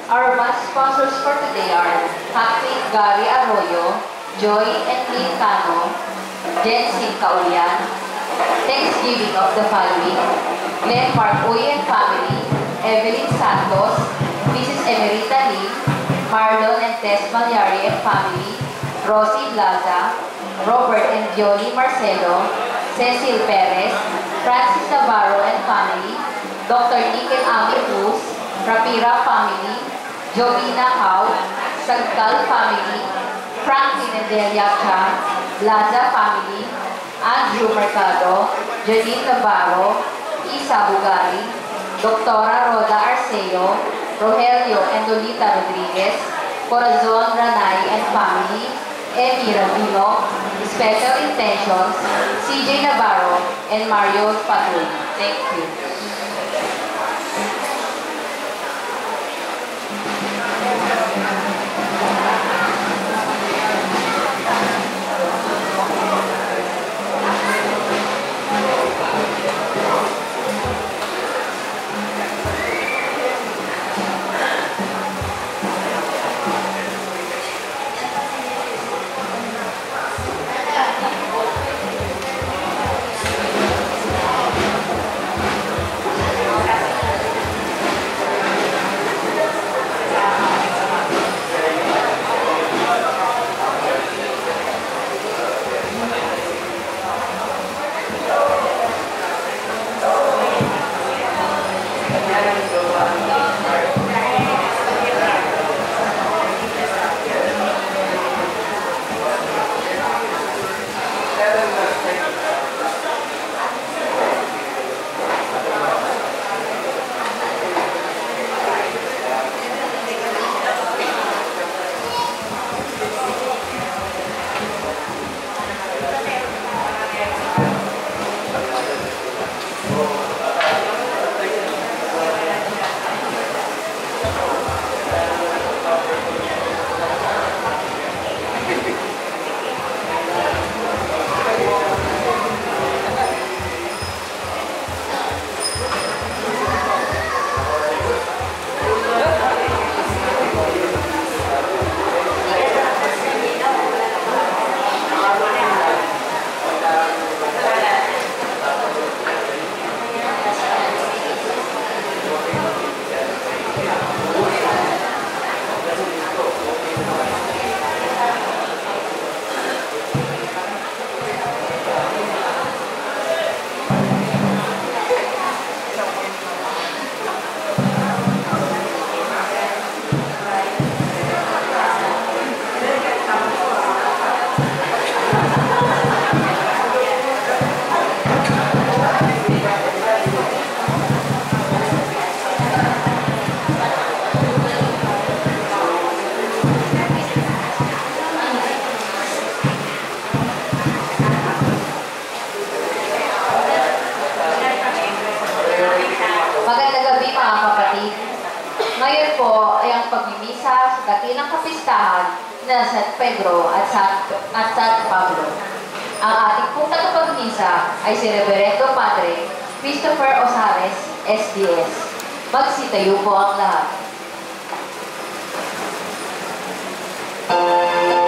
Our bus sponsors for today are Captain Gary Arroyo, Joy and Lynn Cano, Jensen Kaulian, Thanksgiving of the following: Glenn Mark Uy and family, Evelyn Santos, Mrs. Emerita Lim, Marlon and Tess Malyari and family, Rosie Blaza, Robert and Jolie Marcelo, Cecil Perez, Francis Navarro and family, Dr. Nick and Ami Cruz, Rapira family, Jovina Hau, Sagkal family, Franklin and Delia Cha, Blaza family, Andrew Mercado, Janine Navarro, Isa Bugari, Doctora Roda Arceo, Rogelio and Lolita Rodriguez, Corazon Ranay and family, Emmy Rabino, Special Intentions, CJ Navarro, and Mario Patul. Thank you. dakilang kapistahan na San Pedro at San Pablo. Ang ating pong tagapagmisa ay si Reverendo Padre Christopher Osares, SDS. Magsitayo po ang lahat. Oh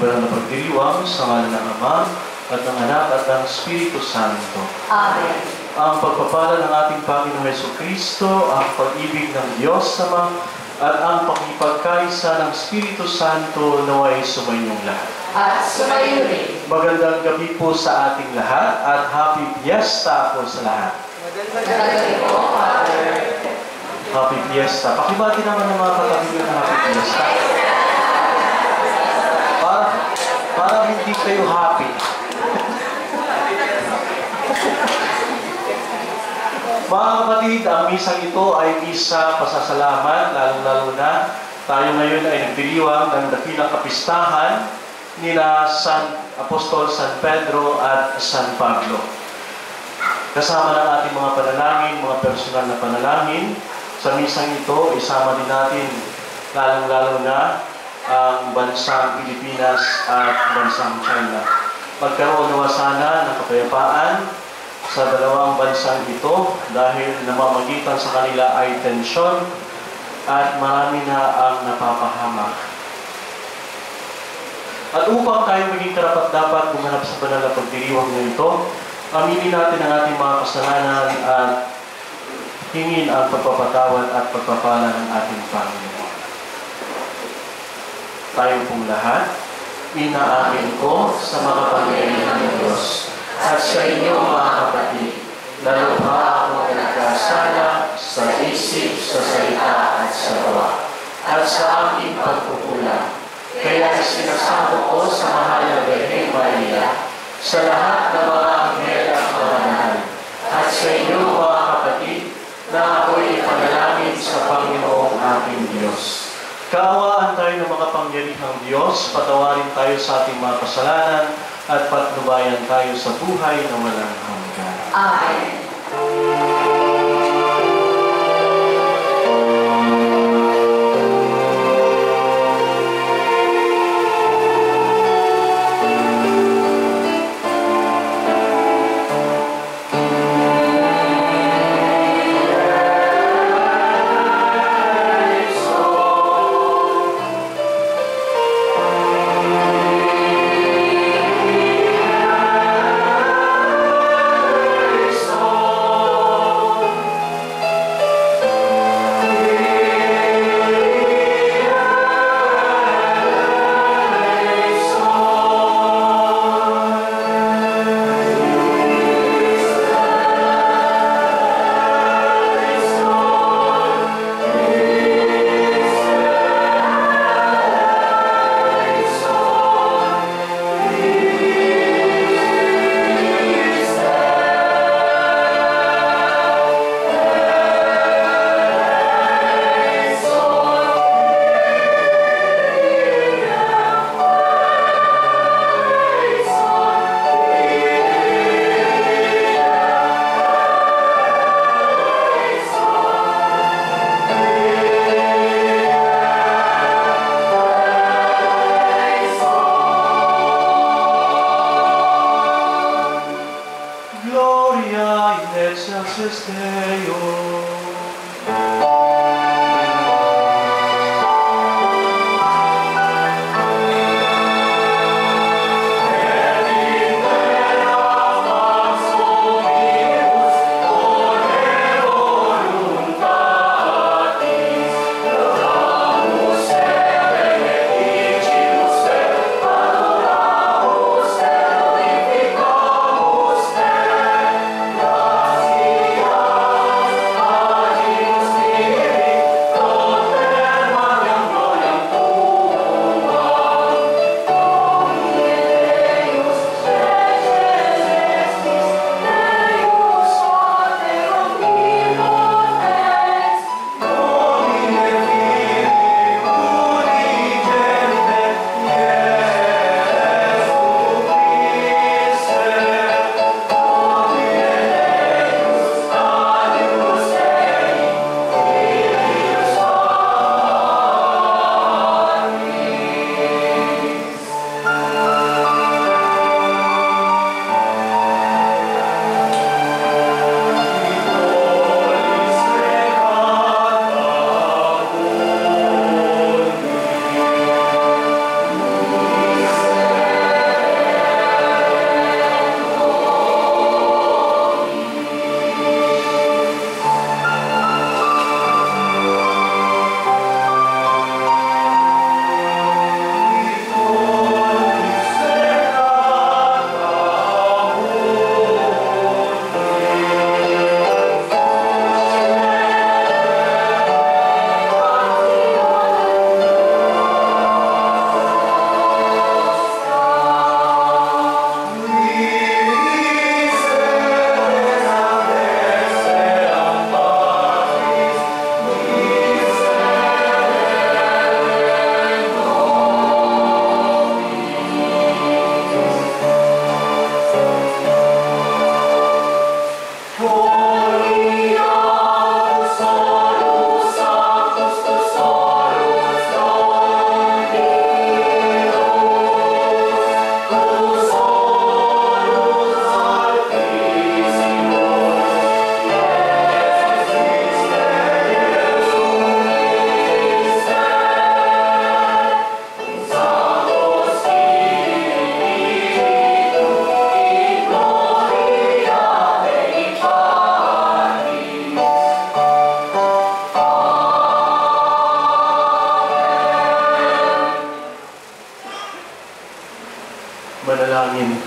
banal na pagdiriwang sa ngalan ng Ama at ng Anak at ng Espiritu Santo. Amen. Ang pagpapala ng ating Panginoong Jesucristo, ang pag-ibig ng Diyos Ama, at ang pakipagkaisa ng Espiritu Santo naway sumainyong lahat. At sumayo rin. Magandang gabi po sa ating lahat at happy fiesta po sa lahat. Magandang gabi po, Father. Happy fiesta. Pakibati naman ng mga katabi ng happy fiesta. Para hindi kayo happy. Mga kapatid, ang misang ito ay misa pasasalamat, lalong-lalo na tayo ngayon ay nagdiriwang ng dakilang kapistahan nila San Apostol San Pedro at San Pablo. Kasama ng ating mga panalangin, mga personal na panalangin, sa misang ito, isama din natin lalong-lalo na ang bansang Pilipinas at bansang China. Magkaroon nawa sana ng kapayapaan sa dalawang bansang ito dahil namamagitan sa kanila ay tensyon at marami na ang napapahamak. At upang tayo maging karapat-dapat gumanap sa banal na pagdiriwang na ito, aminin natin ang ating mga kasalanan at hingin ang pagpapatawad at pagpapala ng ating Panginoon. Tayo pong lahat, inaamin ko sa makapangyarihan ng Diyos at sa inyo mga kapatid, lalo pa ako nagkasala sa isip, sa salita at sa gawa, at sa aking pagkukulang. Kaya sinasamo ko sa mahal na Birheng Maria, sa lahat ng mga anghel at kabanal, at sa inyo mga kapatid, na ako'y ipanalangin sa Panginoong aking Diyos. Kaawaan tayo ng makapangyarihang Diyos, patawarin tayo sa ating mga kasalanan, at patnubayan tayo sa buhay na walang hanggan. Amen. Excelsis Deo.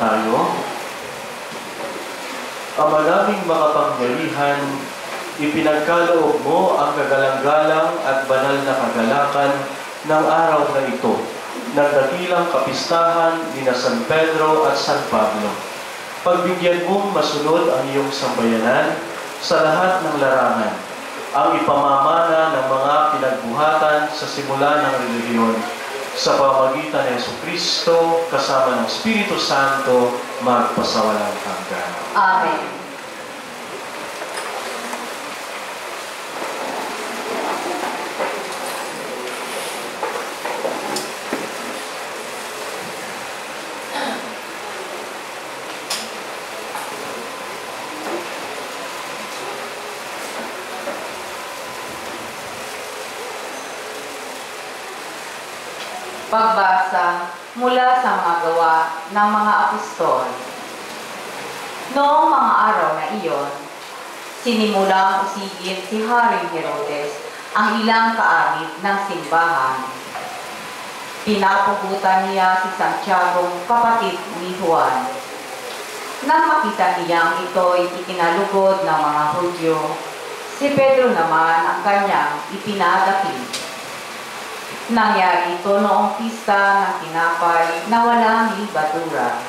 tayo. Ama naming makapangyarihan, ipinagkaloob mo ang kagalang-galang at banal na kagalakan ng araw na ito, ng dakilang kapistahan ni na San Pedro at San Pablo. Pagbigyan mong masunod ang iyong sambayanan sa lahat ng larangan, ang ipamamana ng mga pinagbuhatan sa simula ng relihiyon, sa pamamagitan ng Jesucristo, kasama ng Espiritu Santo, magpasawalang hanggan. Amen. Pagbasa mula sa mga gawa ng mga apostol. Noong mga araw na iyon, sinimulang usigin si Haring Herodes ang ilang kaanib ng simbahan. Pinapugutan niya si Santiago, kapatid ni Juan. Nang makita niyang ito'y ikinalugod ng mga Hudyo, si Pedro naman ang kanyang ipinadakip. Nangyari ito noong pista ng tinapay na walang libadura.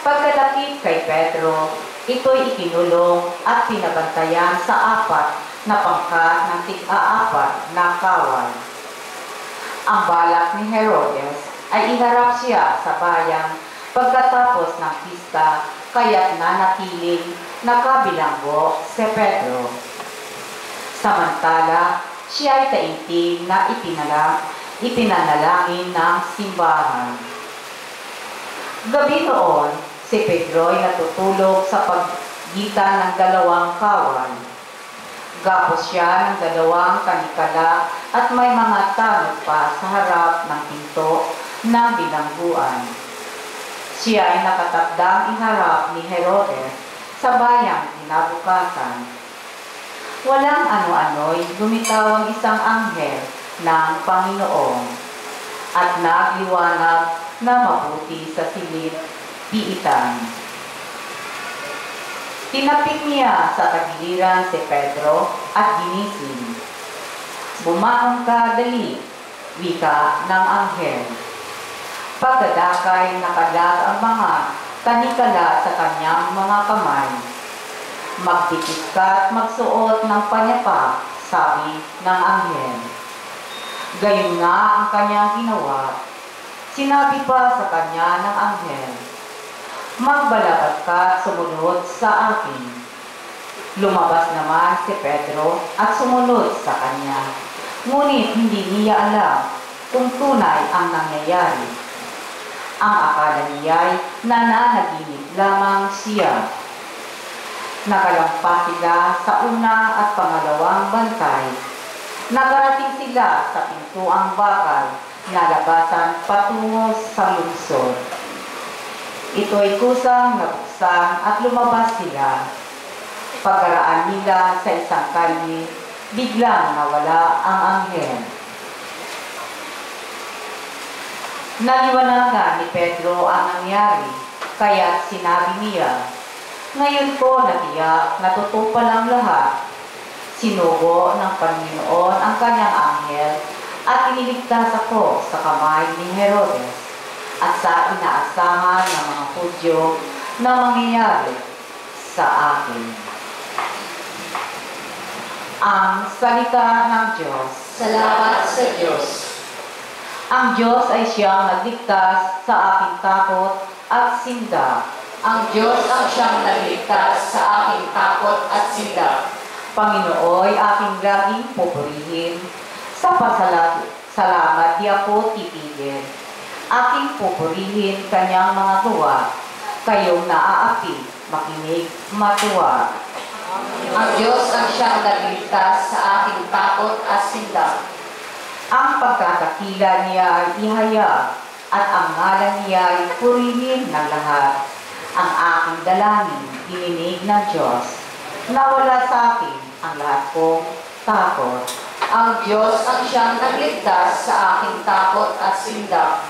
Pagkadakip kay Pedro, ito'y ikinulong at pinabantayan sa 4 na pangkat ng tig-4 na kawal. Ang balak ni Herodes ay iharap siya sa bayan pagkatapos ng pista, kaya't nanatiling nakabilanggo si Pedro. Samantala, siya ay taimtim na ipinanalangin ng simbahan. Gabi noon, si Pedro ay natutulog sa pagitan ng 2 kawal. Gapos siya ng 2 kanikala at may mga tanod pa sa harap ng pinto ng bilangguan. Siya ay nakatakdang iharap ni Herodes sa bayang kinabukasan. Walang ano-ano'y lumitaw ang isang anghel ng Panginoon at nagliwanag na mabuti sa silid piitan. Tinapik niya sa tagiliran si Pedro at ginising. "Bumangon ka, dali," wika ng anghel. Pagkadakay nakalag ang mga kanikala sa kanyang mga kamay. "Magdikit ka at magsuot ng panyapak," sabi ng anghel. Gayon nga ang kanyang ginawa. Sinabi pa sa kanya ng anghel, "Magbalakad ka at sumunod sa akin." Lumabas naman si Pedro at sumunod sa kanya. Ngunit hindi niya alam kung tunay ang nangyayari. Ang akala niya'y nananaginip lamang siya. Nakalampas sila sa una at pangalawang bantay. Nakarating sila sa pintuang bakal na labasan patungo sa lungsod. Ito'y kusang nabuksan at lumabas sila. Pagkaraan nila sa isang kalye, biglang nawala ang anghel. Naliwanagan ni Pedro ang nangyari, kaya't sinabi niya, "Ngayon ko natiyak na totoo palang lahat." Sinugo ng Panginoon ang kanyang anghel at iniligtas ako sa kamay ni Herodes at sa inaasahan ng mga Hudyo na mangyayari sa akin. Ang salita ng Diyos. Salamat sa Diyos. Ang Diyos ay siyang nagligtas sa aking takot at sinda. Ang Diyos ang siyang nagligtas sa aking takot at sinda. Panginooy aking laging pupurihin. Sa pasalamat di ako titigil. Aking pupurihin kanyang mga gawa. Kayong naaapi, makinig, matuwa. Ang Diyos ang siyang nagligtas sa aking takot at sinda. Ang pagkakakila niya ay ihaya at ang ngalan niya ay purihin ng lahat. Ang aking dalangin, dininig ng Diyos. Nawala sa akin ang lahat kong takot. Ang Diyos ang siyang nagligtas sa aking takot at sinda.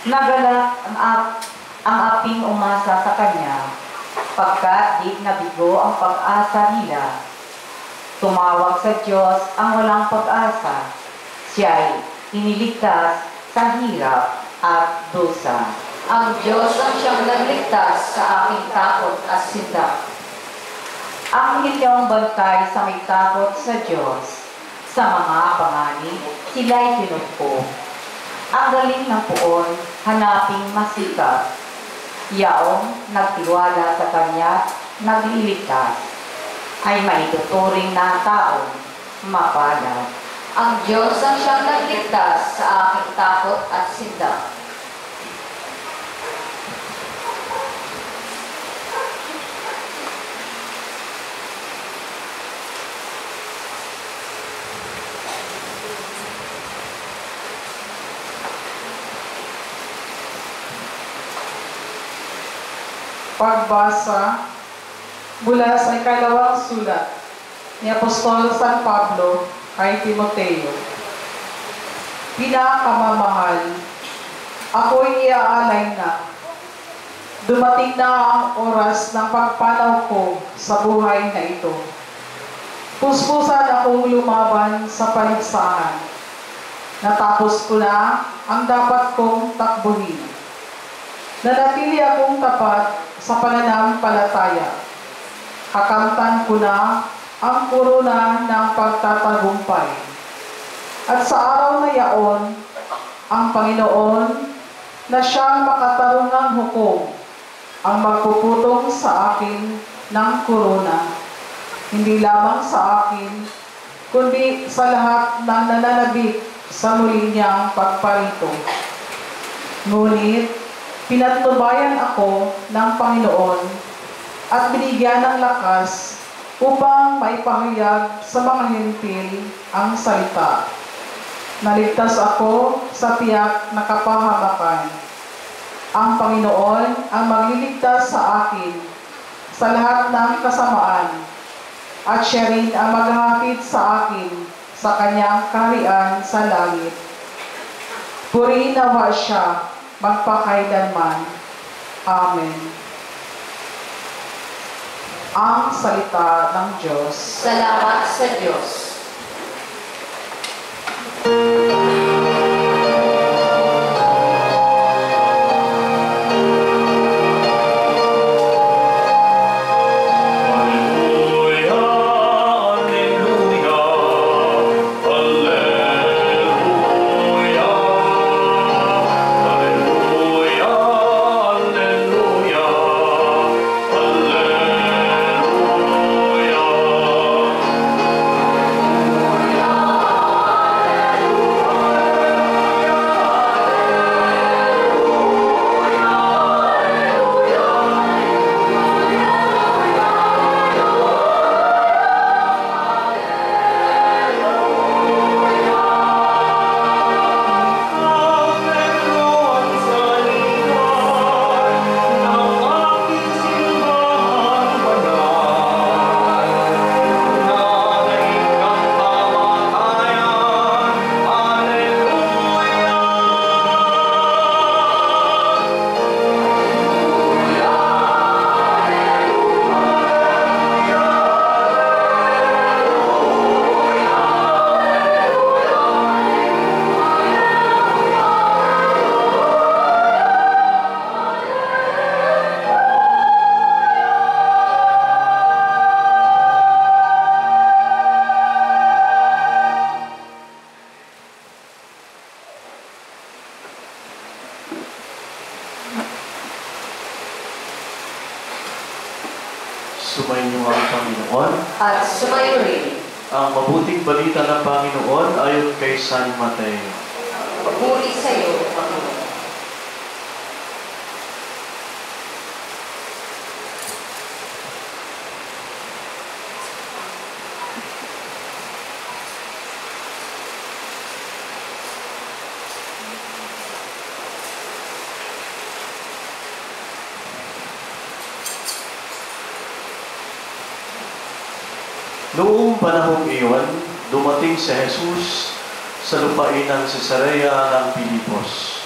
Nagalak ang aping umasa sa kanya, pagkat di nabigo ang pag-asa nila. Tumawag sa Diyos ang walang pag-asa, siya'y iniligtas sa hirap at dusa. Ang Diyos ang siyang nagligtas sa aking takot at sindak. Ang inyong bantay sa may takot sa Diyos, sa mga panganib, sila'y tinupko. Ang galing ng puon, hanaping masikat. Yaong nagtiwala sa Kanya, nagliligtas, ay maituturing na taong mapalad. Ang Diyos ang siyang nagligtas sa aking takot at sindak. Pagbasa mula sa ikalawang sulat ni Apostol San Pablo kay Timoteo. Pinakamamahal, ako'y iaalay na. Dumating na ang oras ng pagpanaw ko sa buhay na ito. Puspusan akong lumaban sa paligsahan. Natapos ko na ang dapat kong takbuhin. Nanatili akong tapat sa pananampalataya. Kakamtan ko na ang korona ng pagtatagumpay. At sa araw na yaon, ang Panginoon na siyang makatarungang hukom ang magpuputong sa akin ng korona. Hindi lamang sa akin, kundi sa lahat ng nananabik sa muli niyang pagparito. Ngunit, pinatnubayan ako ng Panginoon at binigyan ng lakas upang maipahayag sa mga hentil ang salita. Naligtas ako sa tiyak na kapahamakan. Ang Panginoon ang magliligtas sa akin sa lahat ng kasamaan at siya rin ang maghahatid sa akin sa kanyang kaharian sa langit. Purihin nawa siya magpakailanman. Amen. Ang salita ng Diyos. Salamat sa Diyos. Sumainyo ang Panginoon. At sumayo rin. Ang mabuting balita ng Panginoon ayon kay San Mateo. Pagpuri sa iyo, Panginoon. Noong panahong iyon, dumating si Jesus sa lupain ng Cesarea ng Pilipos.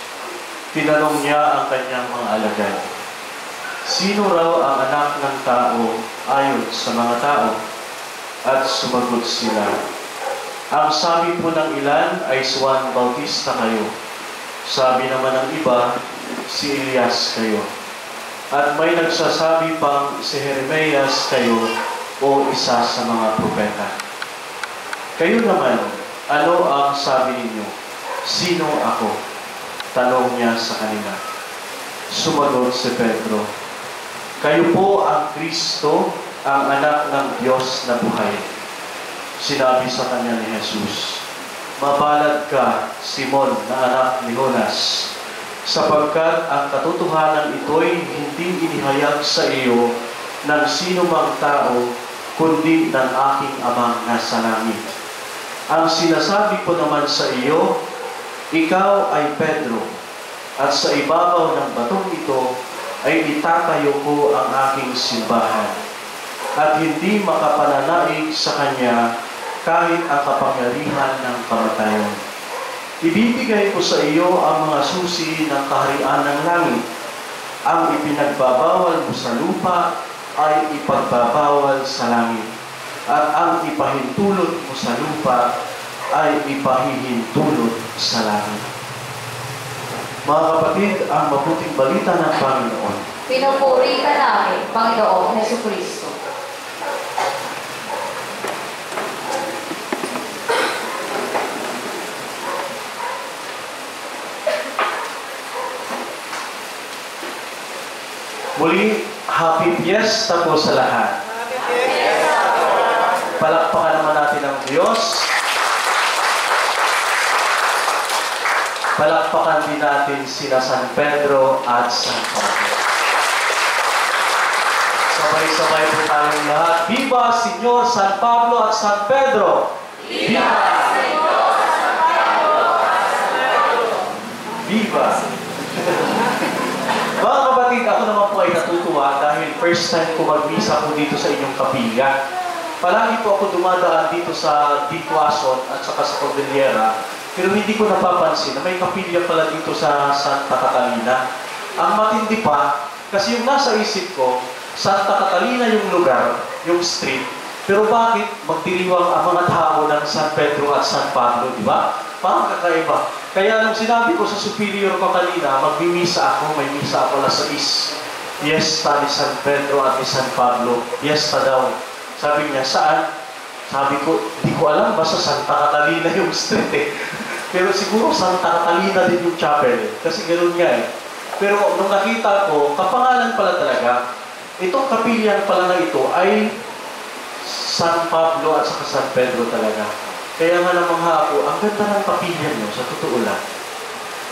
Tinanong niya ang kanyang mga alagad, Sino raw ang anak ng tao ayon sa mga tao? At sumagot sila, ang sabi po ng ilan ay si Juan Bautista kayo. Sabi naman ng iba, si Elias kayo. At may nagsasabi pang si Jeremias kayo o isa sa mga propeta. Kayo naman, ano ang sabi ninyo? Sino ako? Tanong niya sa kanila. Sumagot si Pedro, kayo po ang Kristo, ang anak ng Diyos na buhay. Sinabi sa kanya ni Jesus, mapalad ka, Simon, na anak ni Jonas, sapagkat ang katotohanan ito'y hindi inihayag sa iyo ng sino mang tao, kundi ng aking Amang nasa langit. Ang sinasabi ko naman sa iyo, ikaw ay Pedro, at sa ibabaw ng batong ito ay itatayo ko ang aking simbahan, at hindi makapananaig sa kanya kahit ang kapangyarihan ng kamatayan. Ibibigay ko sa iyo ang mga susi ng kaharian ng langit. Ang ipinagbabawal mo sa lupa ay ipagbabawal sa langit, at ang ipahintulot mo sa lupa ay ipahihintulot sa langit. Mga kapatid, ang mabuting balita ng Panginoon. Pinupuri ka namin, Panginoong Hesukristo. Muli, Happy Fiesta po sa lahat. Palakpakan naman natin ang Diyos. Palakpakan din natin sina San Pedro at San Pablo. Sabay-sabay po tayong lahat. Viva Señor San Pablo at San Pedro! Viva Señor San Pablo at San Pedro! Viva! Mga kapatid, ako naman po ay natutuwa dahil first time ko magmisa po dito sa inyong kapilya. Palagi po ako dumadaan dito sa Dituason at saka sa Cordillera, pero hindi ko napapansin na may kapilya pala dito sa Santa Catalina. Ang matindi pa, kasi yung nasa isip ko, Santa Catalina yung lugar, yung street, pero bakit magdiriwang ang mga tao ng San Pedro at San Pablo, di ba? Parang kakaiba. Kaya nung sinabi ko sa superior ko kanina, magmimisa ako, may misa ako alas 6. Fiesta ni San Pedro at ni San Pablo. Fiesta daw. Sabi niya, saan? Sabi ko, di ko alam, basta Santa Catalina yung street eh. Pero siguro Santa Catalina din yung chapel. Kasi ganoon nga eh. Pero nung nakita ko, kapangalan pala talaga, itong kapilyan pala na ito ay San Pablo at saka San Pedro talaga. Kaya nga namangha ako, ang ganda ng kapilyan nyo, sa totoo lang.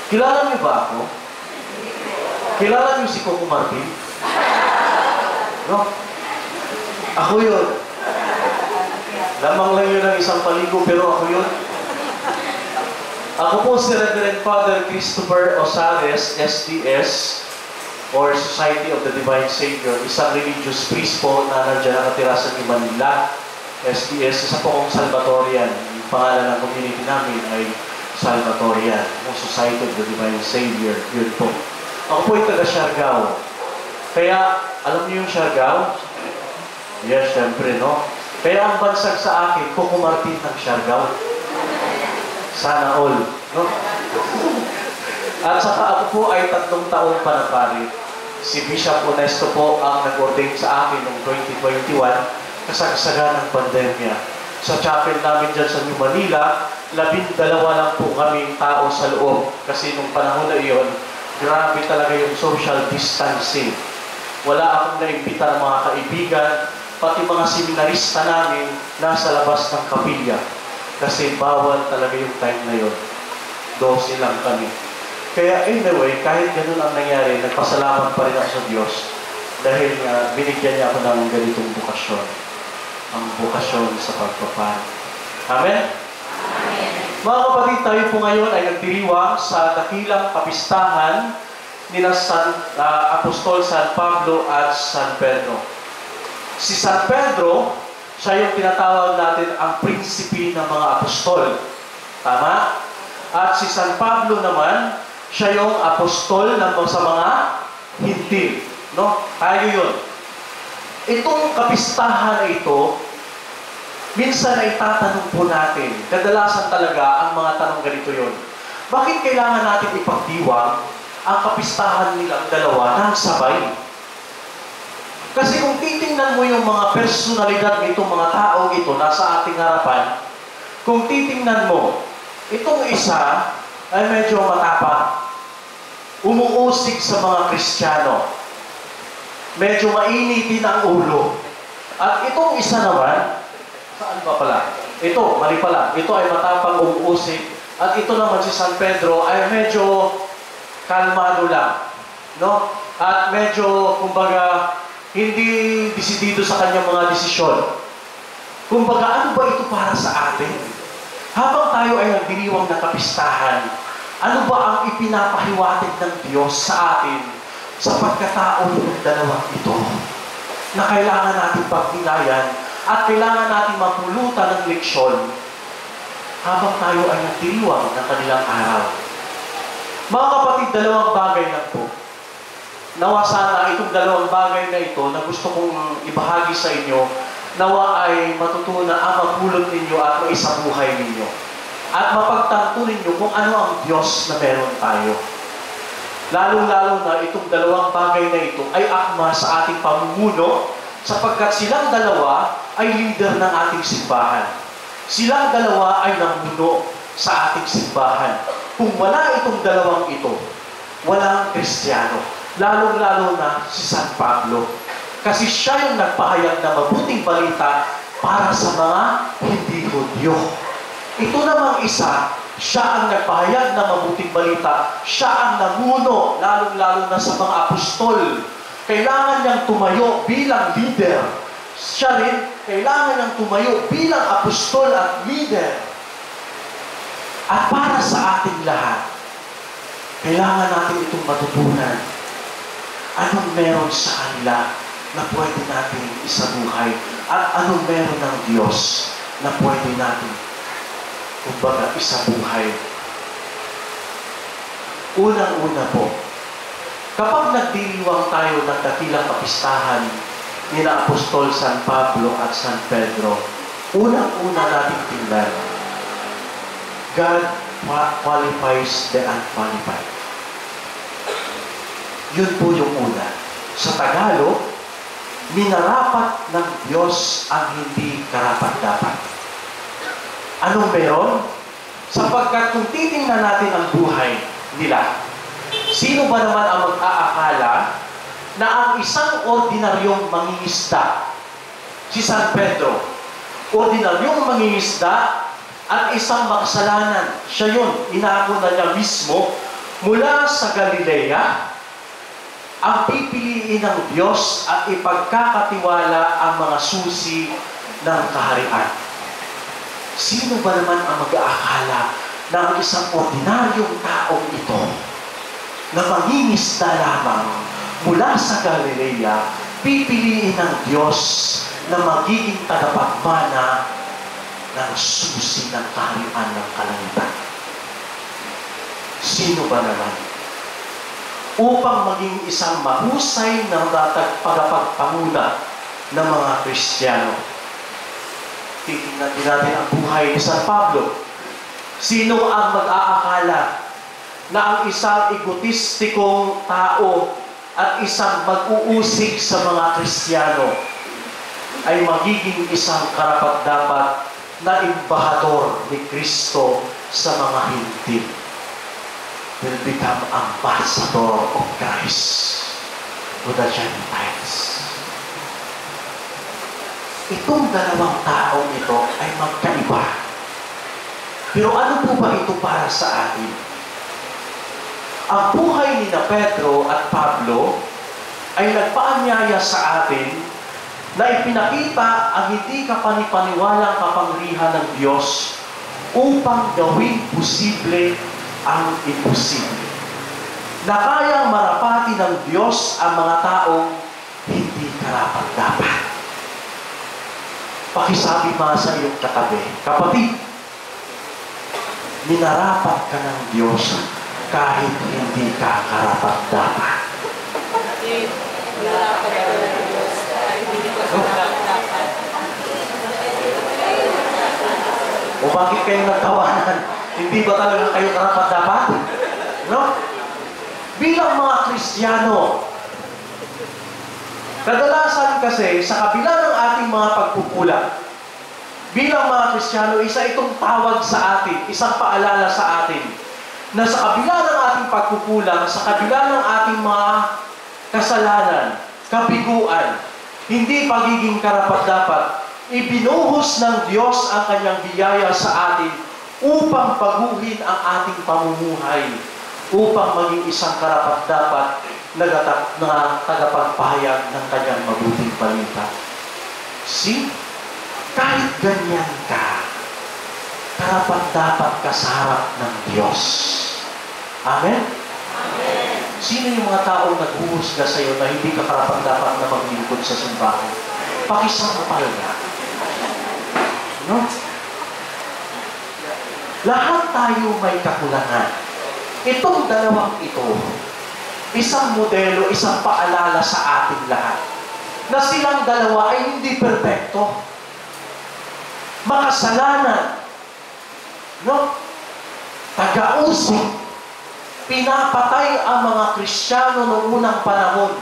Kilala niyo ba ako? Kilala niyo si Coco Martin? No? Ako yun. Lamang lang yun ang isang paligo, pero ako yun. Ako po si Reverend Father Christopher Osares, SDS, or Society of the Divine Savior, isang religious priest po na nandiyan nakatira sa Manila. SDS, isa po akong Salvatorian. Yung pangalan ng community namin ay Salvatorian, yung Society of the Divine Savior. Yun po. Ako po ay taga Siargao. Kaya, alam niyo yung Siargao? Yes, syempre, no? Kaya ang bansag sa akin, Coco Martin ng Siargao. Sana all, no? At saka ako po ay 3 taon pa na pari. Si Bishop Onesto po ang nag-ordain sa akin noong 2021 kasagsagan ng pandemya. Sa chapel namin dyan sa New Manila, 12 lang po kaming tao sa loob. Kasi nung panahon na iyon, grabe talaga yung social distancing. Wala akong naimbita ng mga kaibigan, pati mga seminarista namin nasa labas ng kapilya. Kasi bawal talaga yung time na yun. 12 lang kami. Kaya anyway, kahit ganun ang nangyari, nagpasalamat pa rin ako sa Diyos dahil binigyan niya ako ng ganitong bukasyon. Ang bukasyon sa pagpapano. Amen? Amen. Mga kapatid, tayo po ngayon ay nagdiriwang sa dakilang kapistahan ni Apostol San Pablo at San Pedro. Si San Pedro, siya yung tinatawag natin ang prinsipe ng mga apostol. Tama? At si San Pablo naman, siya yung apostol ng sa mga Hintil. No? Tayo yun. Itong kapistahan na ito, minsan ay tatanong po natin, kadalasan talaga ang mga tanong ganito yun. Bakit kailangan natin ipagdiwang ang kapistahan nilang dalawa ng sabay? Kasi kung titingnan mo yung mga personalidad nitong mga taong ito nasa ating harapan, kung titingnan mo, itong isa ay medyo matapang, umuusig sa mga Kristiyano, medyo mainitin ang ulo. At itong isa naman, saan ba pala? Ito, mali pala. Ito ay matapang umuusig. At ito naman si San Pedro ay medyo kalmado lang. No? At medyo, kumbaga, hindi desidido sa kanyang mga desisyon. Kumbaga, ano ba ito para sa atin? Habang tayo ay nagdiriwang na kapistahan, ano ba ang ipinapahiwatig ng Diyos sa atin sa pagkatao ng dalawang ito? Na kailangan natin pagtinayan at kailangan natin mapulutan ng leksyon habang tayo ay nagdiriwang ng kanilang araw. Mga kapatid, dalawang bagay lang po. Nawa sana itong dalawang bagay na ito na gusto kong ibahagi sa inyo, nawa ay matutunan ang mapulot ninyo at maisabuhay ninyo. At mapagtanto ninyo kung ano ang Diyos na meron tayo. Lalong-lalo na itong dalawang bagay na ito ay akma sa ating pamumuno sapagkat silang dalawa ay leader ng ating simbahan. Silang dalawa ay namuno sa ating simbahan. Kung wala itong dalawang ito, walang Kristiyano. Lalong-lalo na si San Pablo. Kasi siya yung nagpahayag na mabuting balita para sa mga hindi Hudyo. Ito namang isa, siya ang nagpahayag na mabuting balita. Siya ang namuno, lalong-lalo na sa mga apostol. Kailangan niyang tumayo bilang leader. Siya rin, kailangan niyang tumayo bilang apostol at leader. At para sa ating lahat, kailangan natin itong matutunan. Anong meron sa kanila na pwede natin isabuhay? At anong meron ng Diyos na pwede natin, kumbaga, isabuhay? Unang-una po, kapag nagdiriwang tayo ng dakilang kapistahan ni na Apostol San Pablo at San Pedro, unang-una natin tingnan, God qualifies the unqualified. Yun po yung una. Sa Tagalog, minarapat ng Diyos ang hindi karapat-dapat. Anong meron? Sapagkat kung titingnan natin ang buhay nila, sino ba naman ang mag-aakala na ang isang ordinaryong mangingisda, si San Pedro, ordinaryong mangingisda at isang makasalanan, siya yun, inako na niya mismo, mula sa Galilea, ang pipiliin ng Diyos at ipagkakatiwala ang mga susi ng kaharian. Sino ba naman ang mag-aakala na ang isang ordinaryong taong ito na mangingisda lamang mula sa Galilea, pipiliin ng Diyos na magiging tagapagmana ng susi ng kaharian ng kalangitan? Sino ba naman? Upang maging isang mahusay na tagapagpanguna ng mga Kristiyano. Titingnan din natin ang buhay ni San Pablo. Sino ang mag-aakala na ang isang egotistikong tao at isang mag-uusig sa mga Kristiyano ay magiging isang karapat-dapat na embahador ni Kristo sa mga hindi? Will become ambassador of Christ to the Gentiles. Itong dalawang taong ito ay magkaiba. Pero ano po ba ito para sa atin? Ang buhay ni na Pedro at Pablo ay nagpaanyaya sa atin na ipinakita ang hindi kapanipaniwalang kapangyarihan ng Diyos upang gawing posible ang imposible. Na kayang marapati ng Diyos ang mga taong hindi karapat-dapat. Pakisabi mga sa iyong katabi, kapatid, minarapat ka ng Diyos kahit hindi ka karapat-dapat. O bakit kayo nagtawanan? Hindi ba talaga kayo karapat-dapat? No? Bilang mga Kristiyano, kadalasan kasi sa kabila ng ating mga pagkukulang, bilang mga Kristiyano, isa itong tawag sa atin, isang paalala sa atin, na sa kabila ng ating pagkukulang, sa kabila ng ating mga kasalanan, kabiguan, hindi pagiging karapat-dapat, ibinuhos ng Diyos ang kanyang biyaya sa atin upang baguhin ang ating pamumuhay, upang maging isang karapat-dapat na tagapagpahayag ng kanyang mabuting balita. See? Kahit ganyan ka, karapat-dapat ka sa harap ng Diyos. Amen? Amen. Sino yung mga taong naghuhusga sa iyo na hindi ka karapat-dapat na maglingkod sa simbahan? Pakisampal nga. No? Lahat tayo may kakulangan. Itong dalawang ito, isang modelo, isang paalala sa ating lahat, na silang dalawa ay hindi perpekto. Makasalanan, no? Taga-usig, pinapatay ang mga Kristiyano noong unang panahon.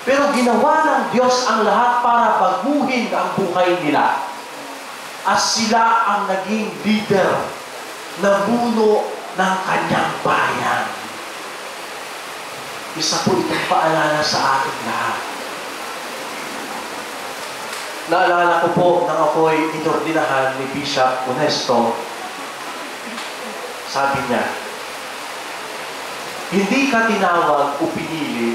Pero ginawa ng Diyos ang lahat para baguhin ang buhay nila. At sila ang naging leader na muno ng kanyang bayan. Isa po itong paalala sa ating lahat. Naalala ko po nang ako'y inordinahan ni Bishop Honesto, sabi niya, hindi ka tinawag o pinili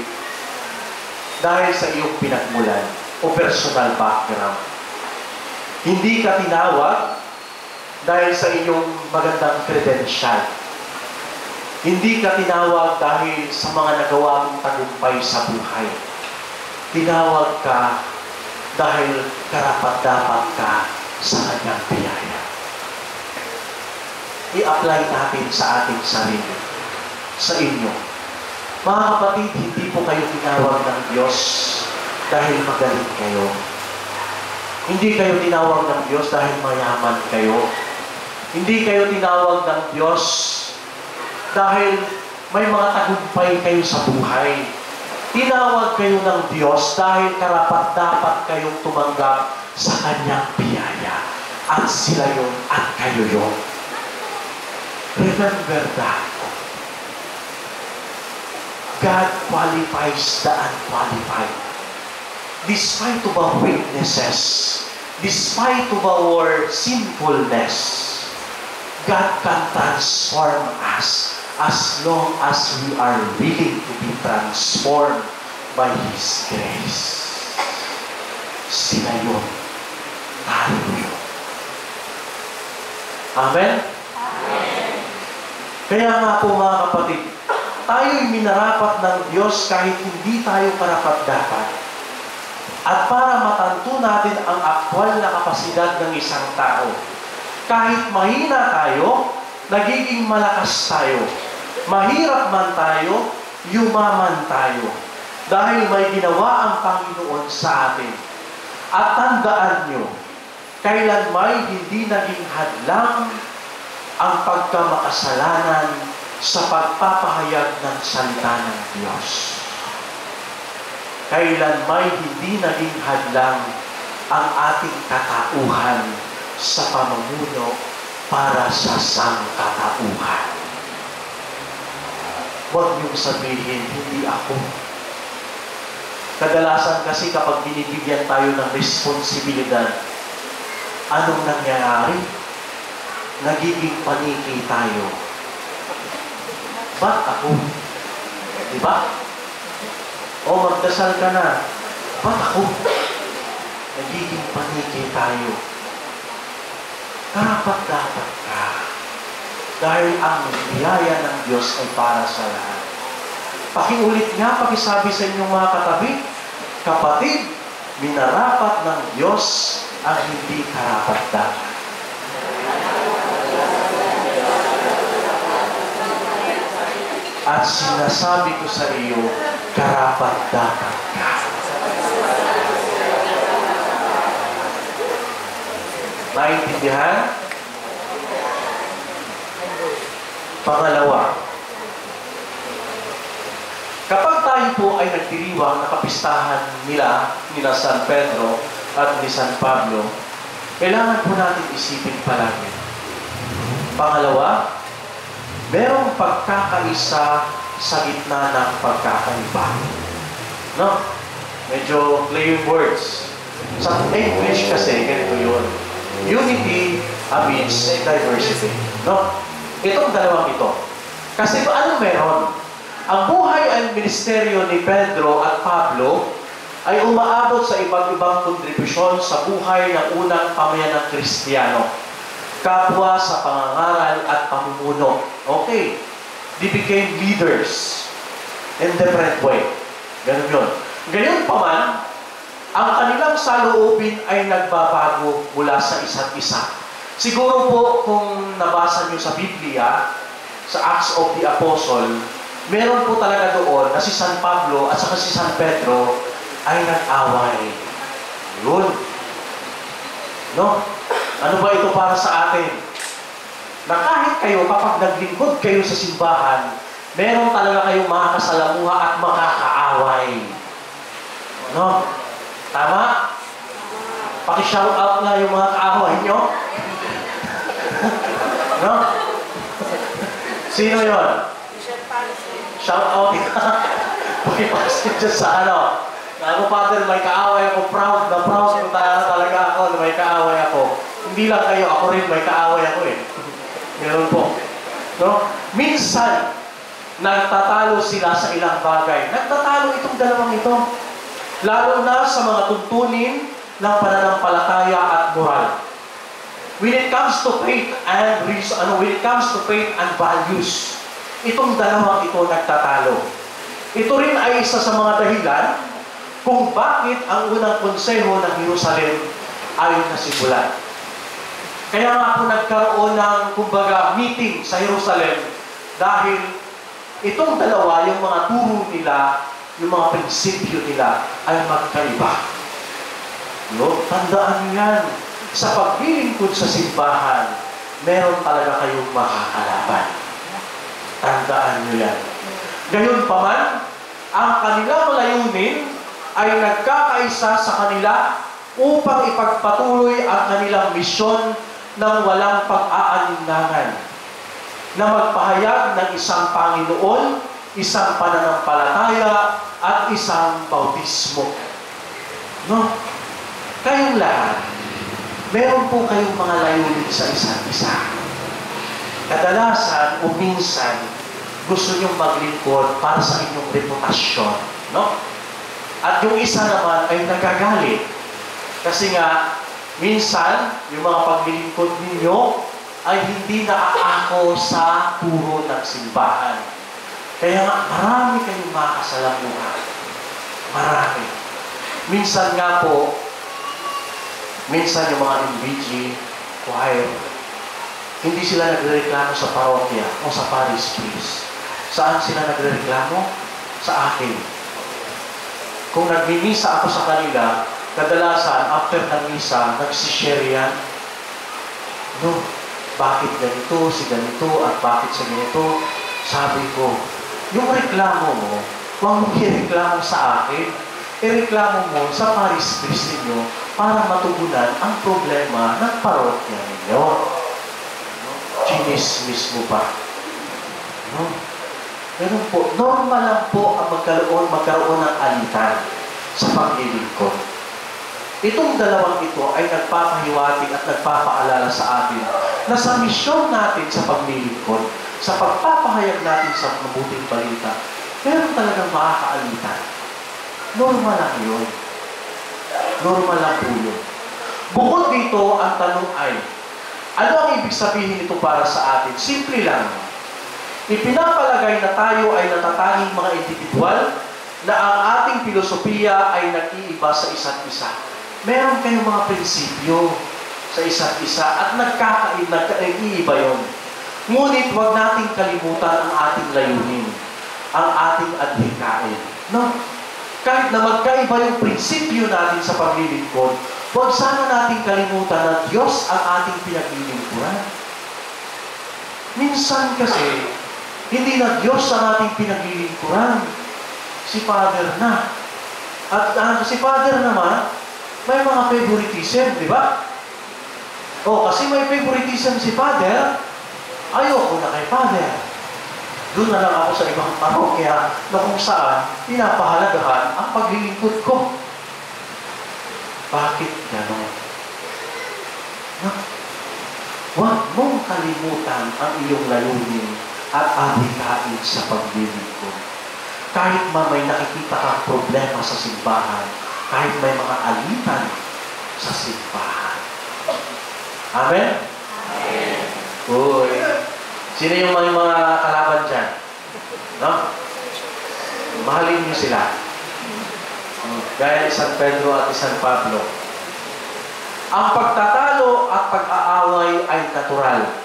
dahil sa iyong pinagmulan o personal background. Hindi ka tinawag dahil sa iyong magandang credential. Hindi ka tinawag dahil sa mga nagawa mong tagumpay sa buhay. Tinawag ka dahil karapat-dapat ka sa kanyang biyaya. I-apply natin sa ating sarili, sa inyo. Mga kapatid, hindi po kayo tinawag ng Diyos dahil magaling kayo. Hindi kayo tinawag ng Diyos dahil mayaman kayo. Hindi kayo tinawag ng Diyos dahil may mga tagumpay kayo sa buhay. Tinawag kayo ng Diyos dahil karapat-dapat kayong tumanggap sa kanyang biyaya. At sila yun at kayo yun. Remember that. God qualifies the unqualified. Despite of our weaknesses, despite of our sinfulness, God can transform us as long as we are willing to be transformed by His grace. Sila yun. Tayo yun. Amen? Amen. Kaya nga po mga kapatid, tayo'y minarapat ng Diyos kahit hindi tayo karapat-dapat. At para matanto natin ang aktwal na kapasidad ng isang tao, kahit mahina tayo, nagiging malakas tayo. Mahirap man tayo, yumaman tayo. Dahil may ginawa ang Panginoon sa atin. At tandaan nyo, kailanmay hindi naging hadlang ang pagkamakasalanan sa pagpapahayag ng salita ng Diyos. Kailanmay hindi naging hadlang ang ating katauhan sa pamumuno para sa sangkatauhan. Huwag niyong sabihin, hindi ako. Kadalasan kasi kapag binibigyan tayo ng responsibilidad, anong nangyayari? Nagiging paniki tayo. Ba't ako? Diba? O magdasal ka na. Ba't ako? Nagiging paniki tayo. Karapat-dapat ka. Dahil ang biyaya ng Diyos ay para sa lahat. Pakiulit nga, pakisabi sa inyong mga katabi, kapatid, minarapat ng Diyos ang hindi karapat-dapat. At sinasabi ko sa iyo, karapat-dapat ka. Naintindihan? Pangalawa, kapag tayo po ay nagdiriwang na kapistahan nila San Pedro at ni San Pablo, kailangan po natin isipin palagi. Pangalawa, merong pagkakaisa sa gitna ng pagkakaiba. No? Medyo plain words. Sa English kasi, ganito yun. Unity amidst diversity. No? Itong dalawang ito. Kasi ano meron? Ang buhay at ministeryo ni Pedro at Pablo ay umaabot sa iba't ibang kontribusyon sa buhay ng unang pamayanang Kristiyano. Kapwa sa pangangaral at pamumuno. Okay. They became leaders in different way. Ganun yun. Ganyan pa man, ang kanilang saloobin ay nagbabago mula sa isa't isa. Siguro po kung nabasa niyo sa Biblia, sa Acts of the Apostle, meron po talaga doon na si San Pablo at saka si San Pedro ay nag-away. Yun. No? Ano ba ito para sa atin? Na kahit kayo, kapag naglingkod kayo sa simbahan, meron talaga kayong makakasalamuha at makakaaway. No? Tama? Paki-shout out na yung mga kaaway nyo. No? Sino yun? Shout out. Pakipasin dyan sa ano. Ako, Father, may kaaway ako. Proud na proud kung talaga ako na may kaaway ako. Hindi lang kayo, ako rin may kaaway ako eh. Meron po. No? Minsan, nagtatalo sila sa ilang bagay. Nagtatalo itong dalawang ito. Lalo na sa mga tuntunin ng pananampalataya at moral. When it comes to faith and values, itong dalawang ito nagtatalo. Ito rin ay isa sa mga dahilan kung bakit ang unang konseho ng Jerusalem ay nasimulan. Kaya nga po nagkaroon ng, kumbaga, meeting sa Jerusalem dahil itong dalawa, yung mga turo nila, yung mga prinsipyo nila, ay magkaiba. No? Tandaan niyo yan. Sa paglilingkod sa simbahan, meron talaga kayong makakalaban. Tandaan niyo yan. Gayon pa man, ang kanilang layunin ay nagkakaisa sa kanila upang ipagpatuloy ang kanilang misyon ng walang pag-aalinlangan, na magpahayag ng isang Panginoon, isang pananampalataya, at isang bautismo. No? Kayong lahat, meron po kayong mga layunin sa isa't isa. Kadalasan o minsan, gusto nyong maglingkod para sa inyong reputasyon. No? At yung isa naman ay nagagalit. Kasi nga, minsan, yung mga paglilingkod ninyo ay hindi naaako sa turo ng simbahan. Kaya nga, marami kayong makasalamuha. Marami. Minsan nga po, minsan yung mga MBG, choir, hindi sila nagrereklamo sa parokya o sa parish priest. Saan sila nagrereklamo? Sa akin. Kung nagmimisa ako sa kanila, kadalasan, after ng misa, nagsishare yan. No, bakit ganito, si ganito, at bakit si ganito? Sabi ko, yung reklamo mo, huwag mong ireklamo sa akin. Ireklamo mo sa parish priest ninyo para matugunan ang problema ng parokya ninyo. No? Chinismis mo pa. No? Ganun po, normal lang po ang magkaroon ng alitan sa paglilingkod. Itong dalawang ito ay nagpapahiwatig at nagpapaalala sa atin na sa misyon natin sa paglilingkod, sa pagpapahayag natin sa mabuting balita, meron talagang makakaalitan. Normal lang yun. Normal lang po yun. Bukod dito, ang tanong ay, ano ang ibig sabihin nito para sa atin? Simple lang. Ipinapalagay na tayo ay natatanging mga individual na ang ating filosofiya ay nag-iiba sa isa't isa. Meron kayong mga prinsipyo sa isa't isa at nag-iiba yun. Ngunit huwag nating kalimutan ang ating layunin, ang ating adhikain. No? Kahit na magkaiba yung prinsipyo natin sa paglilingkod, huwag sana natin kalimutan na Diyos ang ating pinaglilingkuran. Minsan kasi, hindi na Diyos ang ating pinaglilingkuran. Si Father na. At si Father naman, may mga favoritism, di ba? Kasi may favoritism si Father, ayoko na kay Father. Doon na lang ako sa ibang parokya na kung saan pinapahalagahan ang paglilingkod ko. Bakit gano'n? Huwag mong kalimutan ang iyong layunin at adhikain sa paglilingkod. Kahit may nakikita kang problema sa simbahan, kahit may mga alitan sa simbahan. Amen? Amen. Uy. Sino yung mga kalaban dyan? No? Mahalin niyo sila. Gaya ni San Pedro at San Pablo. Ang pagtatalo at pag-aaway ay natural.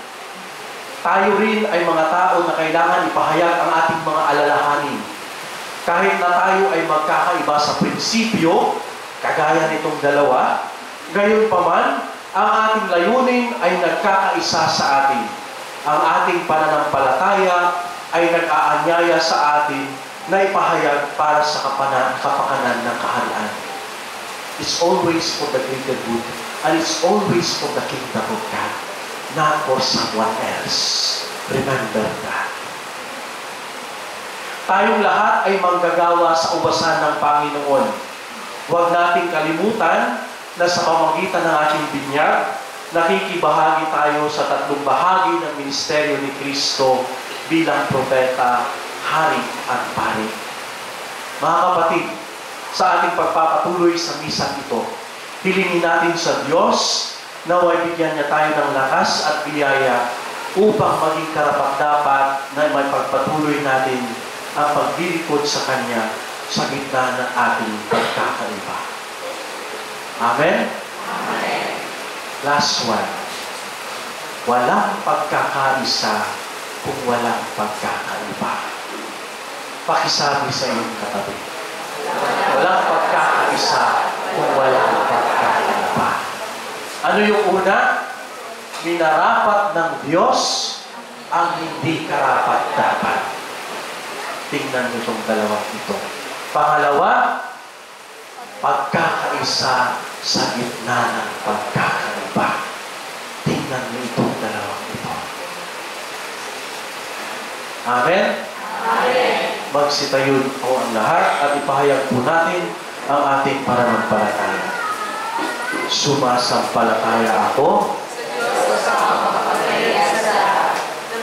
Tayo rin ay mga tao na kailangan ipahayag ang ating mga alalahanin. Kahit na tayo ay magkakaiba sa prinsipyo, kagaya nitong dalawa, gayon paman, ang ating layunin ay nagkakaisa sa atin. Ang ating pananampalataya ay nag-aanyaya sa atin na ipahayag para sa kapakanan ng kaharian. It's always for the greater good, and it's always for the kingdom of God, not for someone else. Remember that. Tayong lahat ay manggagawa sa ubasan ng Panginoon. Huwag nating kalimutan na sa pamagitan ng ating binyag, nakikibahagi tayo sa tatlong bahagi ng ministeryo ni Kristo bilang propeta, hari at pari. Mga kapatid, sa ating pagpapatuloy sa misang ito, hilingin natin sa Diyos na bigyan niya tayo ng lakas at biyaya upang maging karapat-dapat na may pagpatuloy natin ang paglilingkod sa Kanya sa gitna ng ating pagkakaiba. Amen? Amen. Last one. Walang pagkakaisa kung walang pagkakaiba. Pakisabi sa iyong katabi. Walang pagkakaisa kung walang pagkakaiba. Ano yung una? Minarapat ng Diyos ang hindi karapat-dapat. Tingnan mo itong dalawang ito. Pangalawa, pagkakaisa sa gitna ng pagkakaiba. Tingnan mo itong dalawang ito. Amen? Amen. Magsitayo po ang lahat at ipahayag po natin ang ating pananampalataya. Sumasampalataya ako Sa Diyos sa mga makapangyarihan sa lahat,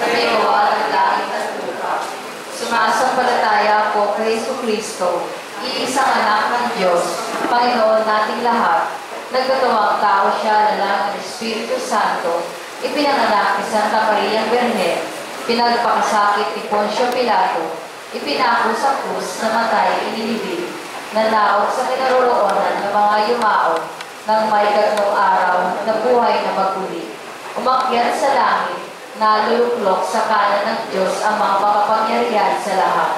na may gawa ng langit at lupa. Sumasampalataya ako kay Jesucristo, iisang anak ng Diyos, Panginoon nating lahat. Nagkatawang tao siya, lalaki ng Espiritu Santo, ipinanganak ni Santa Maria Virgen, pinagpakasakit ni Poncio Pilato, ipinako sa krus, namatay, inilibing, nanaog sa kinaroroonan ng mga yumao, nang may 3 araw na buhay na maguli. Umakyat sa langit, naluluklok sa kanan ng Diyos ang mga makapangyarihan sa lahat.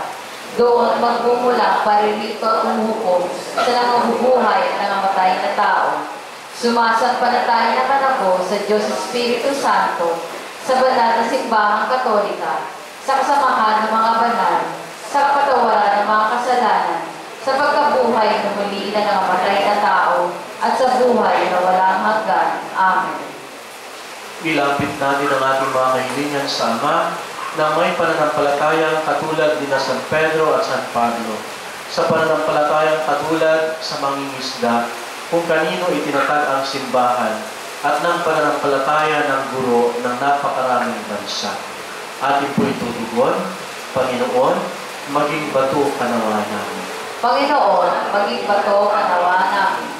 Doon magmumulang paririto at umuhukom sa nangabubuhay at nangamatay na tao. Sumasampalataya naman ako sa Diyos Espiritu Santo, sa banal na simbahang Katolika, sa kasamahan ng mga banal, sa kapatawaran ng mga kasalanan, sa pagkabuhay ng muli na nangamatay na tao, at sa buhay na walang hanggan. Amen. Ilapit natin ang ating mga kahilingan sa Ama na may pananampalatayang katulad ni San Pedro at San Pablo. Sa pananampalatayang katulad sa mangingisda, kung kanino itinatag ang simbahan, at ng pananampalataya ng guro ng napakaraming bansa. Atin po itutugon, Panginoon, maging bato kanawa namin. Panginoon, maging bato kanawa namin.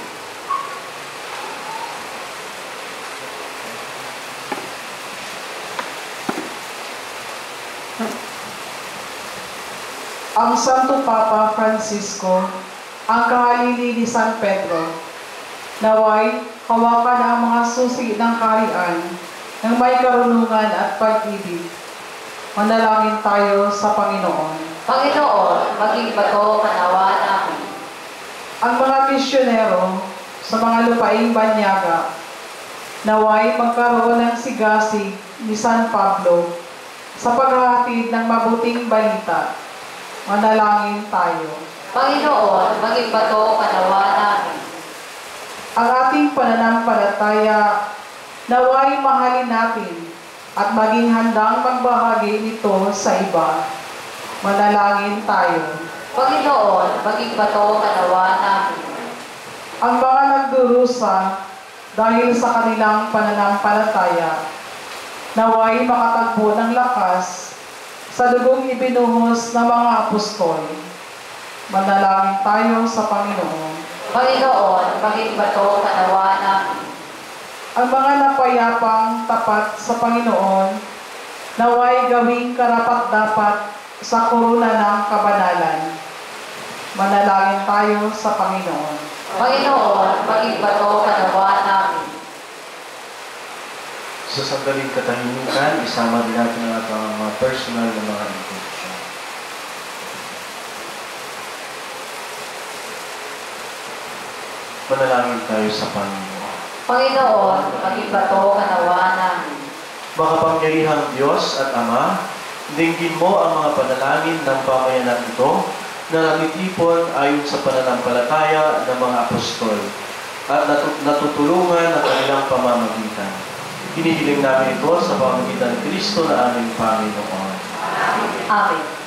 Ang Santo Papa Francisco, ang kahalili ni San Pedro, naway hawakan ang mga susi ng kaharian ng may karunungan at pag-ibig. Manalangin tayo sa Panginoon. Panginoon, maging bato kanawa namin. Ang mga misyonero sa mga lupaing banyaga, naway magkaroon ng sigasig ni San Pablo sa paghahatid ng mabuting balita. Manalangin tayo. Panginoon, maging bato kanawa namin. Ang ating pananampalataya, naway mahalin natin at maging handang magbahagi nito sa iba. Manalangin tayo. Panginoon, maging bato kanawa namin. Ang mga nagdurusa dahil sa kanilang pananampalataya, naway makatagpo ng lakas sa dugong ibinuhos ng mga apostol. Manalangin tayo sa Panginoon. Panginoon, maging bato kanawa namin. Ang mga napayapang tapat sa Panginoon, naway gawing karapat-dapat sa korona ng kabanalan. Manalangin tayo sa Panginoon. Panginoon, maging bato kanawa namin. Sa sandaling katahimikan, isama din natin ang ating mga personal na mga intention. Manalangin tayo sa Panginoon. Panginoon, maging bato kanawa namin. Makapangyarihang Diyos at Ama, dinggin mo ang mga panalangin ng pamayanan ito na namitipon ayon sa pananampalataya ng mga apostol at natutulungan ang kanilang pamamagitan. Hinihiling namin ito sa pamamagitan ng Kristo na aming Panginoon. Amen. Amen.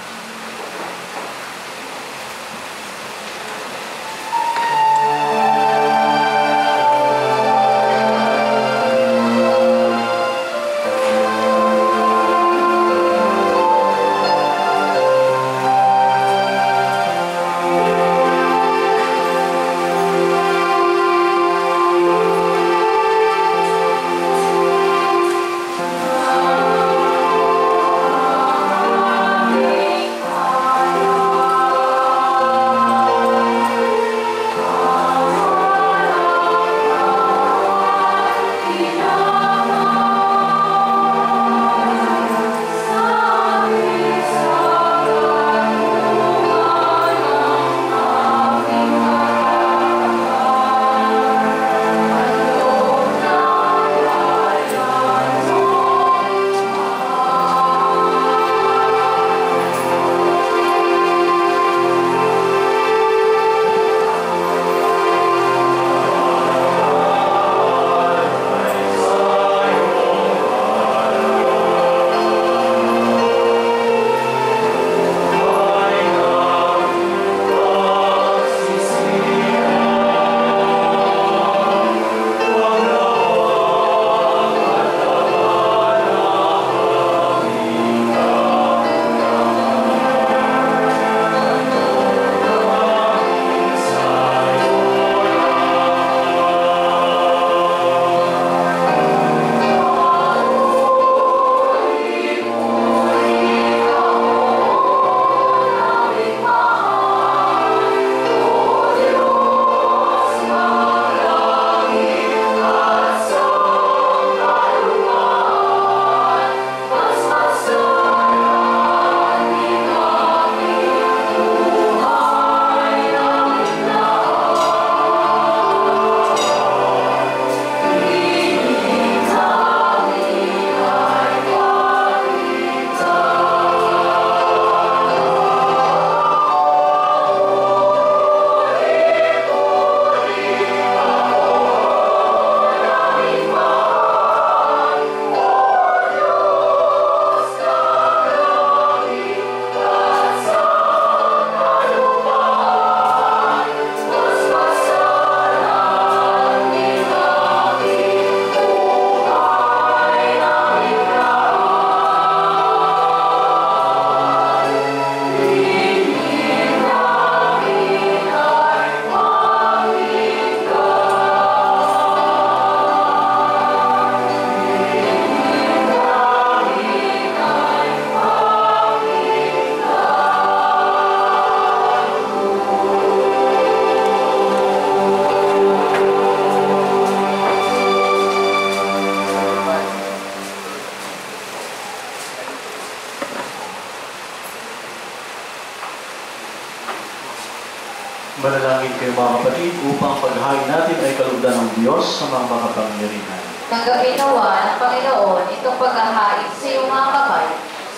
Manalangin kayo mga kapatid upang paghahain natin ay kalugdan ng Diyos sa mga makapangyarihan. Tanggapin nawa ng Panginoon itong paghahain sa iyong mga kamay,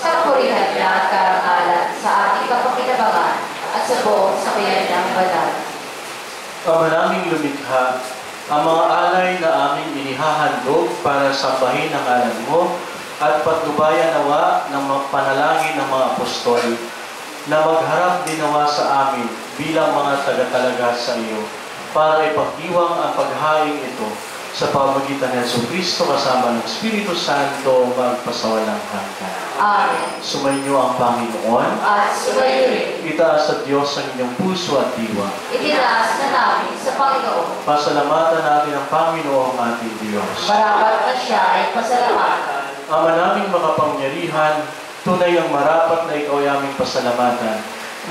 sa purihan niya at karangalan sa ating kapakinabangan at sa buong sabayan ng banal. Ama naming lumikha, ang mga alay na aming inihahandog para sambahin ang ngalan mo at patnubayan nawa ng mga panalangin ng mga apostol na magharap din nawa sa amin bilang mga tagatalaga sa iyo para ipagdiwang ang paghahain ito sa pamamagitan ng Jesucristo kasama ng Espiritu Santo magpasawalang hanggan. Amen. Sumainyo ang Panginoon. At sumayo rin. Itaas sa Diyos ang inyong puso at diwa. Itinaas na namin sa Panginoon. Pasalamatan natin ang Panginoong ating Diyos. Marapat na siya ay pasalamatan. Ama naming makapangyarihan, tunay ang marapat na ikaw ay aming pasalamatan.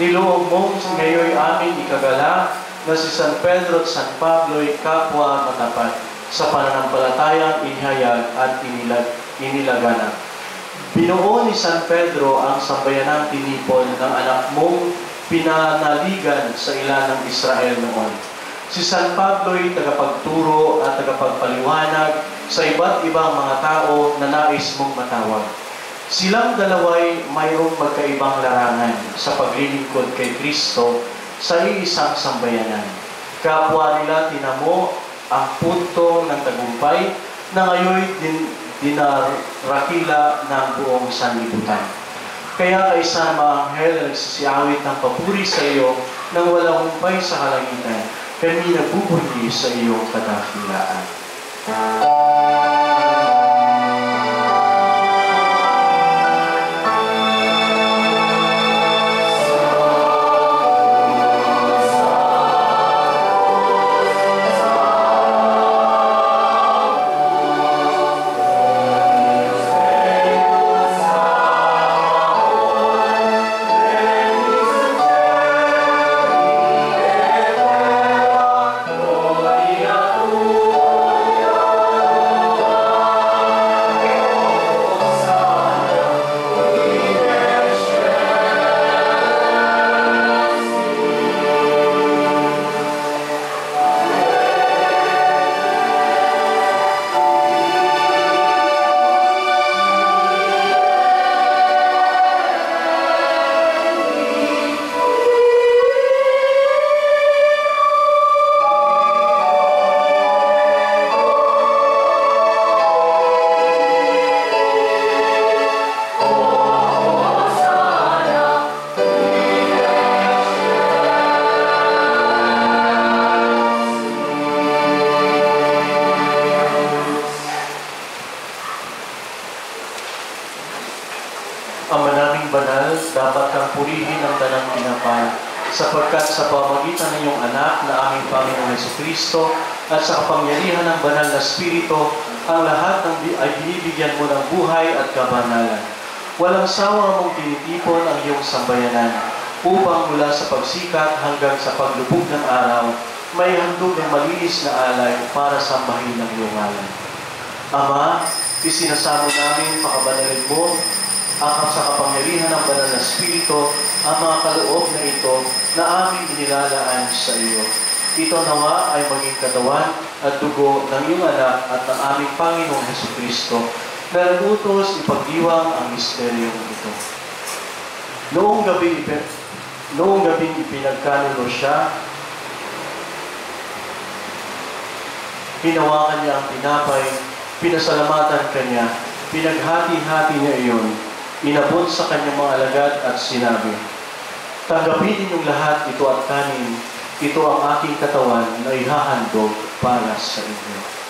Niloob mo ngayon aming ikagala na si San Pedro at San Pablo ay kapwa matapat sa pananampalatayang inihayag at inilaganap. Binuo ni San Pedro ang sambayanang tinipon ng anak mong pinanaligan sa ilan ng Israel noon. Si San Pablo ay tagapagturo at tagapagpaliwanag sa iba't ibang mga tao na nais mong matawag. Silang dalaway mayroong magkaibang larangan sa paglilingkod kay Kristo sa iisang sambayanan. Kapwa nila tinamo ang punto ng tagumpay na ngayon dinarakila ng buong sanlibutan. Kaya kaisa mga anghel na nagsisiawit ng papuri sa iyo nang walang humpay sa kalangitan, kami nagbubuli sa iyong kadakilaan. Ama naming banal, dapat kang purihin ang tanang tinapay, sapagkat sa pamamagitan ng iyong anak na aming Panginoong Jesucristo at sa kapangyarihan ng banal na Espiritu, ang lahat ay binibigyan mo ng buhay at kabanalan. Walang sawa mong tinitipon ang iyong sambayanan, upang mula sa pagsikat hanggang sa paglubog ng araw, may handog ng malinis na alay para sambahin ng iyong ngalan. Ama, isinasamo namin pakabanalin mo ang sa kapangyarihan ng banal na Espiritu ang mga kaloob na ito na aming inilalaan sa iyo. Ito nawa ay maging katawan at dugo ng iyong anak at ng aming Panginoong Jesucristo na nagutos ipagdiwang ang misteryong ito. Noong gabing ipinagkanulo siya, hinawakan niya ang tinapay, pinasalamatan kanya, pinaghati-hati niya iyon, inabot sa kanyang mga alagad at sinabi, "Tanggapin ninyong lahat ito at kanin, ito ang aking katawan na ihahandog para sa inyo."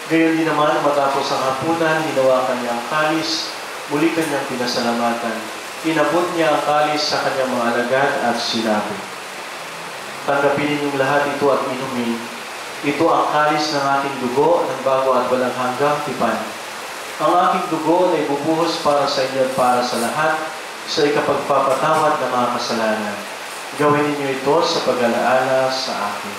Gayon din naman, matapos ang hapunan, hinawakan niya ang kalis, muli kanyang pinasalamatan. Inabot niya ang kalis sa kanyang mga alagad at sinabi, "Tanggapin ninyong lahat ito at inumin. Ito ang kalis ng aking dugo ng bago at walang hanggang tipan. Ang aking dugo na ibubuhos para sa inyo at para sa lahat sa ikapagpapatawad ng mga kasalanan. Gawin ninyo ito sa pag-alaala sa akin.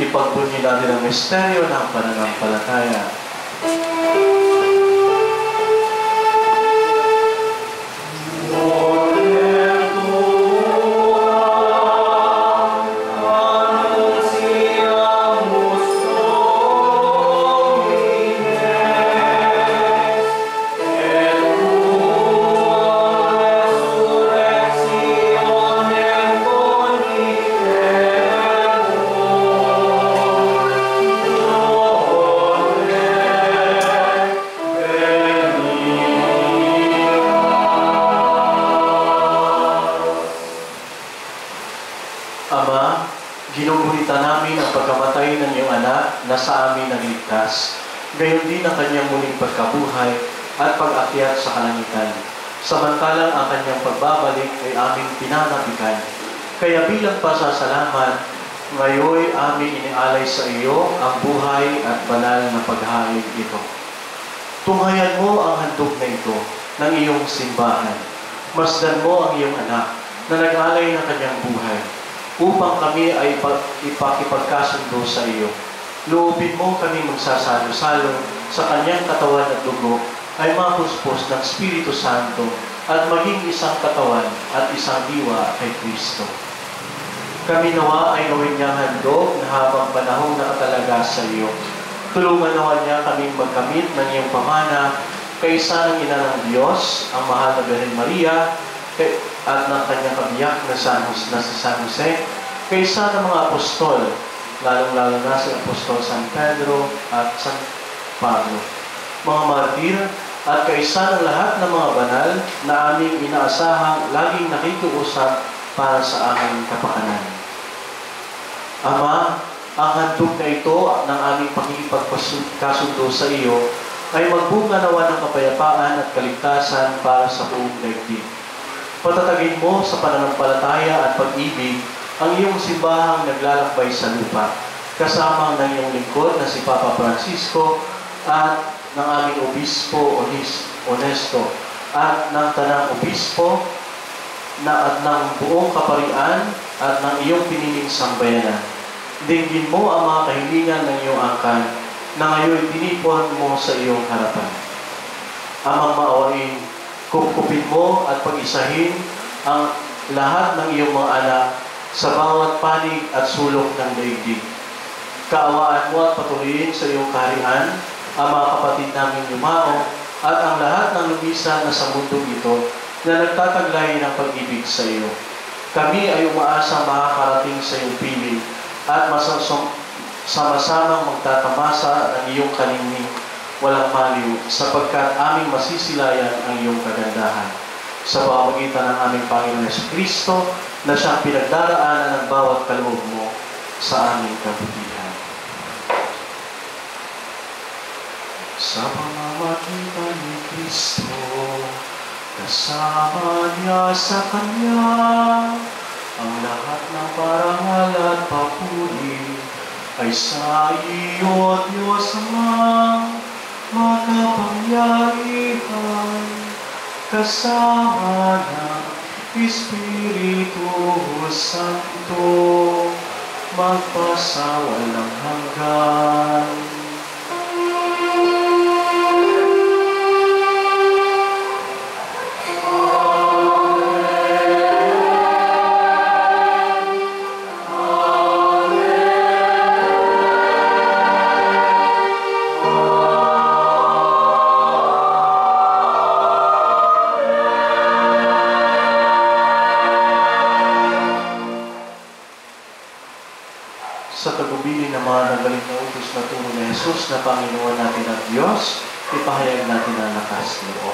Ipagpunyi natin ang misteryo ng pananampalataya. Ama, ginugunita namin ang pagkamatay ng iyong anak na sa amin nagligtas, gayon din ang kanyang muling pagkabuhay at pag-akyat sa kalangitan. Samantalang ang kanyang pagbabalik ay aming pinanabikan. Kaya bilang pasasalamat, ngayon aming inialay sa iyo ang buhay at banal na paghain ito. Tunghayan mo ang handog na ito ng iyong simbahan. Masdan mo ang iyong anak na nag-alay ng kanyang buhay upang kami ay ipakipagkasundo sa iyo. Loobin mo kami magsasalo-salo sa kanyang katawan at dugo ay mapuspos ng Espiritu Santo at maging isang katawan at isang diwa kay Kristo. Kami nawa ay gawin niyang handog na habang panahong nakatalaga sa iyo. Tulungan nawa niya kaming magkamit ng iyong pamana kaysa ng Ina ng Diyos, ang mahal na Birhen Maria, at ng kanyang kabiyak na si San Jose, kaysa ng mga apostol, lalong-lalo na si Apostol San Pedro at San Pablo, mga martir, at kaysa ng lahat ng mga banal na aming inaasahang laging nakikiusap para sa aming kapakanan. Ama, ang handog na ito ng aming pakikipagkasundo sa iyo ay magbunga nawa ng kapayapaan at kaligtasan para sa buong daigdig. Patatagin mo sa pananampalataya at pag-ibig ang iyong simbahang naglalakbay sa lupa, kasama ng iyong lingkod na si Papa Francisco at ng aming Obispo Honesto at ng Tanang Obispo at ng buong kaparian at ng iyong piniling sambayanan. Dinggin mo ang mga kahilingan ng iyong angkan na ngayon tinipon mo sa iyong harapan. Amang maawain, kupkupin mo at pag-isahin ang lahat ng iyong mga anak sa bawat panig at sulok ng daigdig. Kaawaan mo at patuloyin sa iyong kaharian ang mga kapatid namin yumao at ang lahat ng lumisan na sa mundong ito na nagtataglay ng pag-ibig sa iyo. Kami ay umaasang makakarating sa iyong piling at sama-samang magtatamasa ng iyong kaningning walang maliw, sapagkat aming masisilayan ang iyong kagandahan. Sa pamamagitan ng aming Panginoon Jesucristo, na siyang pinagdaraanan ng bawat kaloob mo sa aming kabutihan. Sa pamamagitan ni Kristo, kasama niya sa Kanya, ang lahat ng parangal at papuri ay sa iyo, Diyos Ama, makapangyarihan, kasama ng Espiritu Santo, magpasawalang hanggan. Sa tagubilin ng mga nagaling na utos na turo ni Jesus na Panginoon natin at Diyos, ipahayag natin ang lakas loob.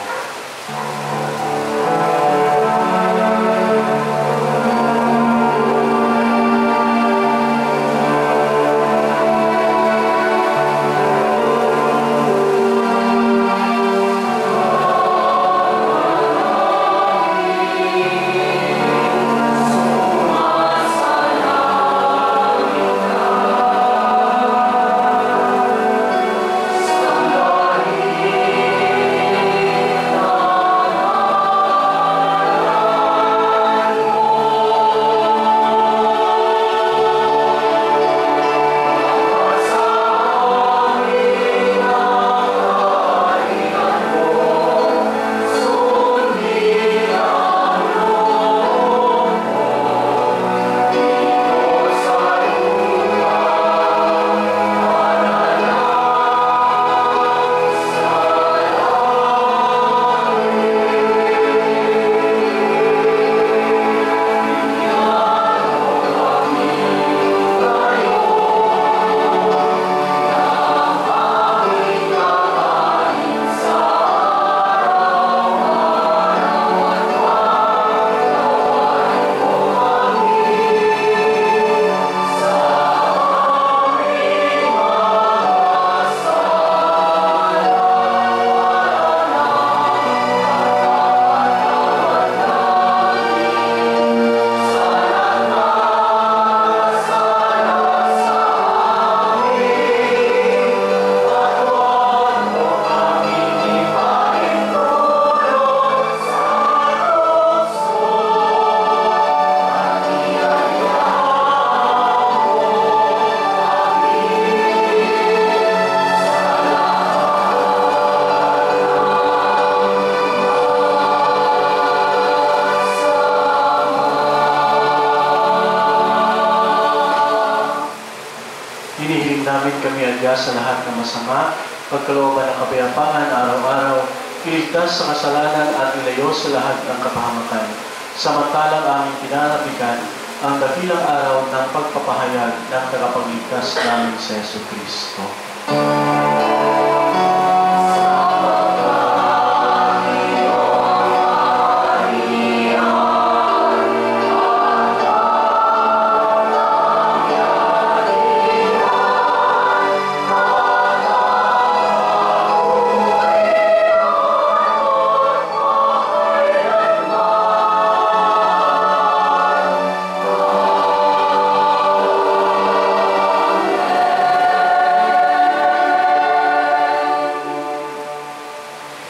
sa lahat ng masama, pagkalooban ng kapayapaan araw-araw, iligtas sa kasalanan at ilayo sa lahat ng kapahamakan. Samantalang aming pinanabikan ang dakilang araw ng pagpapahayag ng tagapagligtas namin sa Yesu Kristo.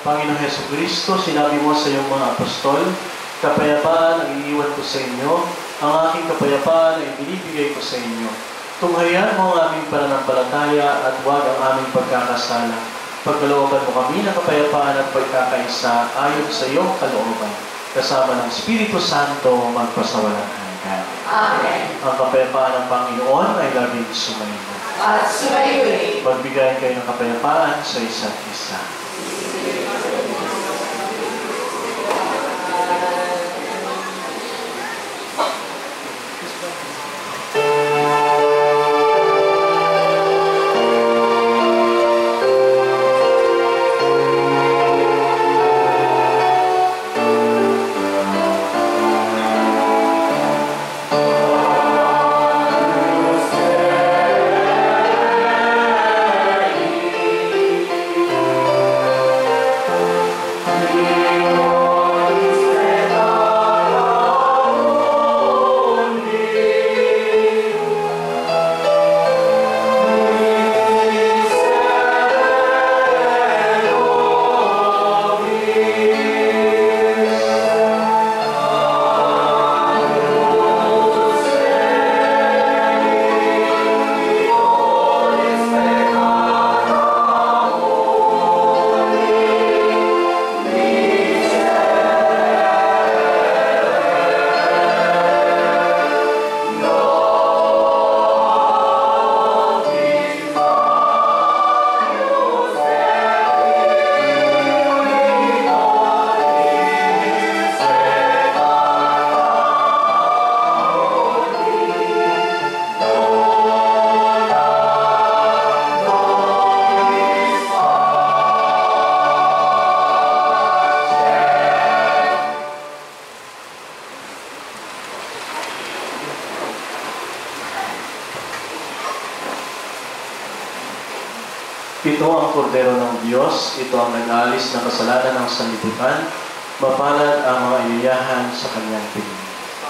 Panginoong Hesus Kristo, sinabi mo sa iyong mga apostol, kapayapaan ang iniwan ko sa inyo, ang aking kapayapaan ay binibigay ko sa inyo. Tunghayan mo ang aming pananampalataya at huwag ang aming pagkakasala. Pagkalooban mo kami ng kapayapaan at pagkakaisa ayon sa iyong kalooban. Kasama ng Espiritu Santo magpasawalang hanggan. Amen. Ang kapayapaan ng Panginoon ay laging sumainyo. At sumayo rin. Magbigay kayo ng kapayapaan sa isa't isa. Ito ang kordero ng Diyos, ito ang nag-aalis ng kasalanan ng sanlibutan, mapalad ang mga iniyahan sa kanyang piling.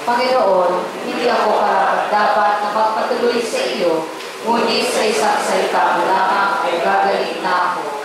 Panginoon, hindi ako karapat-dapat na magpatuloy sa iyo, ngunit sa isang salita mo lamang ay gagaling na ako.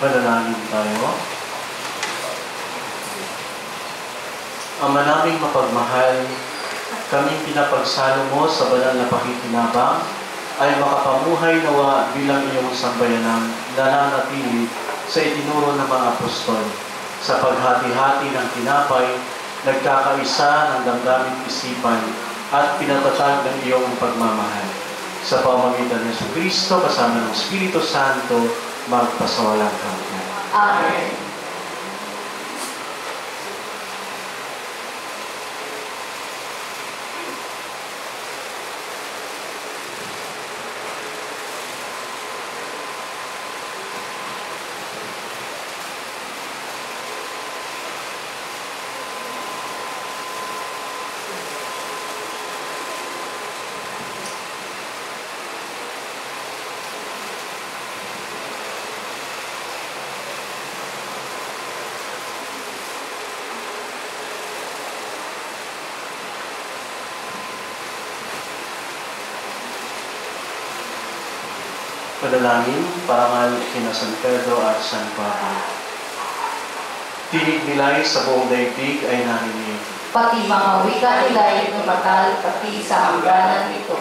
Manalangin tayo. Ama naming mapagmahal, kaming pinapagsalo mo sa banal na pakikinabang ay makapamuhay nawa bilang iyong sambayanang nananatili sa itinuro ng mga apostol. Sa paghati-hati ng tinapay, nagkakaisa ng damdaming isipan at pinatatag ng iyong pagmamahal. Sa pamamagitan ng Jesucristo kasama ng Espiritu Santo, magpasawalang hanggan. Amen. Panalangin, parangal kina San Pedro at San Pablo. Tinig nila'y sa buong daigdig ay narinig. Pati mga wika nila'y tumatal pati sa hangganan nito.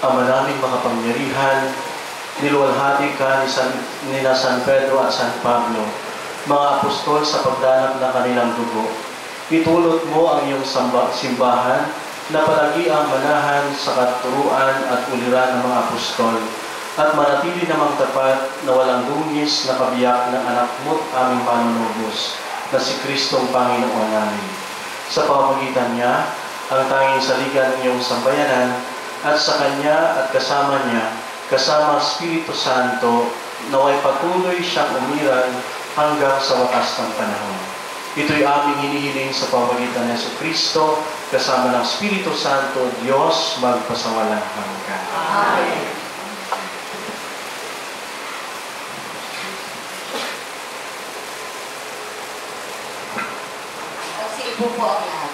Ama naming makapangyarihan, niluwalhati ka ni San Pedro at San Pablo, mga apostol sa pagdanap ng kanilang dugo. Itulot mo ang iyong simbahan na palagi ang manahan sa katuruan at uliran ng mga apostol at manatili namang tapat na walang dungis na kabiyak ng anak mo't aming manunubos na si Kristong Panginoon namin. Sa pamamagitan niya, ang tanging saligan ng iyong sambayanan at sa Kanya at kasama niya, kasama Espiritu Santo, naway patuloy siyang umiral hanggang sa wakas ng panahon. Ito'y aming hinihiling sa pamamagitan ng Jesucristo, kasama ng Espiritu Santo, Diyos magpasawalang hanggan. Amen. Magsiipo po ang lahat.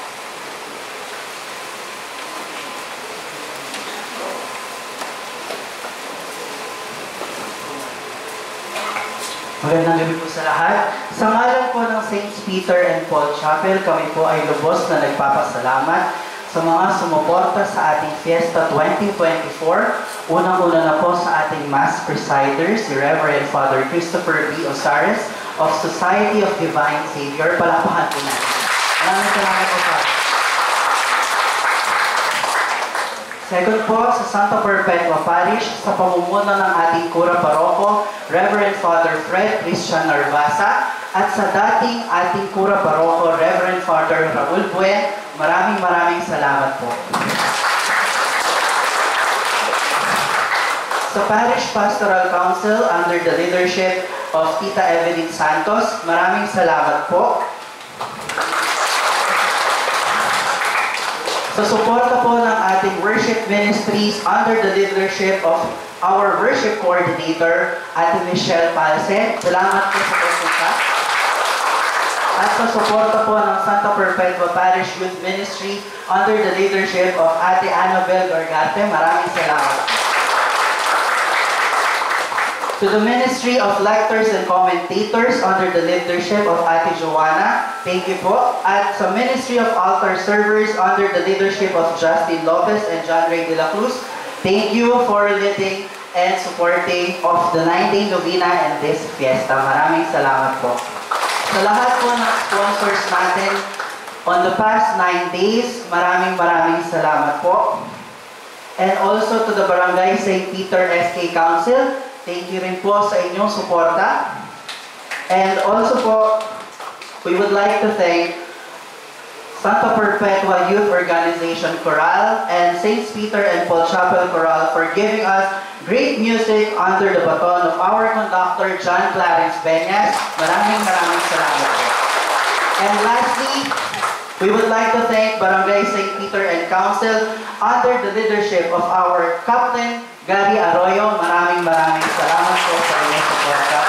Magandang gabi po sa lahat. Sa ngalan po ng Saints Peter and Paul Chapel, kami po ay lubos na nagpapasalamat sa mga sumuporta sa ating Fiesta 2024. Unang-una na po sa ating Mass Presider, si Reverend Father Christopher B. Osares of Society of Divine Savior. Palakpakan po natin. Maraming salamat po, Father. Second po, sa Santa Perpetua Parish, sa pamumuno ng ating Kura Paroko, Reverend Father Fred Christian Narvasa, at sa dating ating Kura Paroko, Reverend Father Raul Buen, maraming salamat po. Sa Parish Pastoral Council, under the leadership of Tita Evelyn Santos, maraming salamat po. Sa suporta po ng ating worship ministries under the leadership of our worship coordinator, Ate Michelle Palsen. Salamat po sa pagpunta. At sa suporta po ng Santa Perpetua Parish Youth Ministry under the leadership of Ate Annabel Gargate. Maraming salamat. To the Ministry of Lectors and Commentators under the leadership of Ate Joanna, thank you po. At sa Ministry of Altar Servers under the leadership of Justin Lopez and John Ray de la Cruz, thank you for leading and supporting of the 19th Novena and this fiesta. Maraming salamat po. Sa lahat po ng sponsors natin on the past 9 days, maraming salamat po. And also to the Barangay St. Peter SK Council, thank you rin po sa inyong suporta. And also po, we would like to thank Santa Perpetua Youth Organization Chorale, and St. Peter and Paul Chapel Chorale for giving us great music under the baton of our conductor, John Clarence Beñas. Maraming salamat po. And lastly, we would like to thank Barangay St. Peter and Council under the leadership of our Captain, Gary Arroyo. Maraming salamat po sa inyong suporta.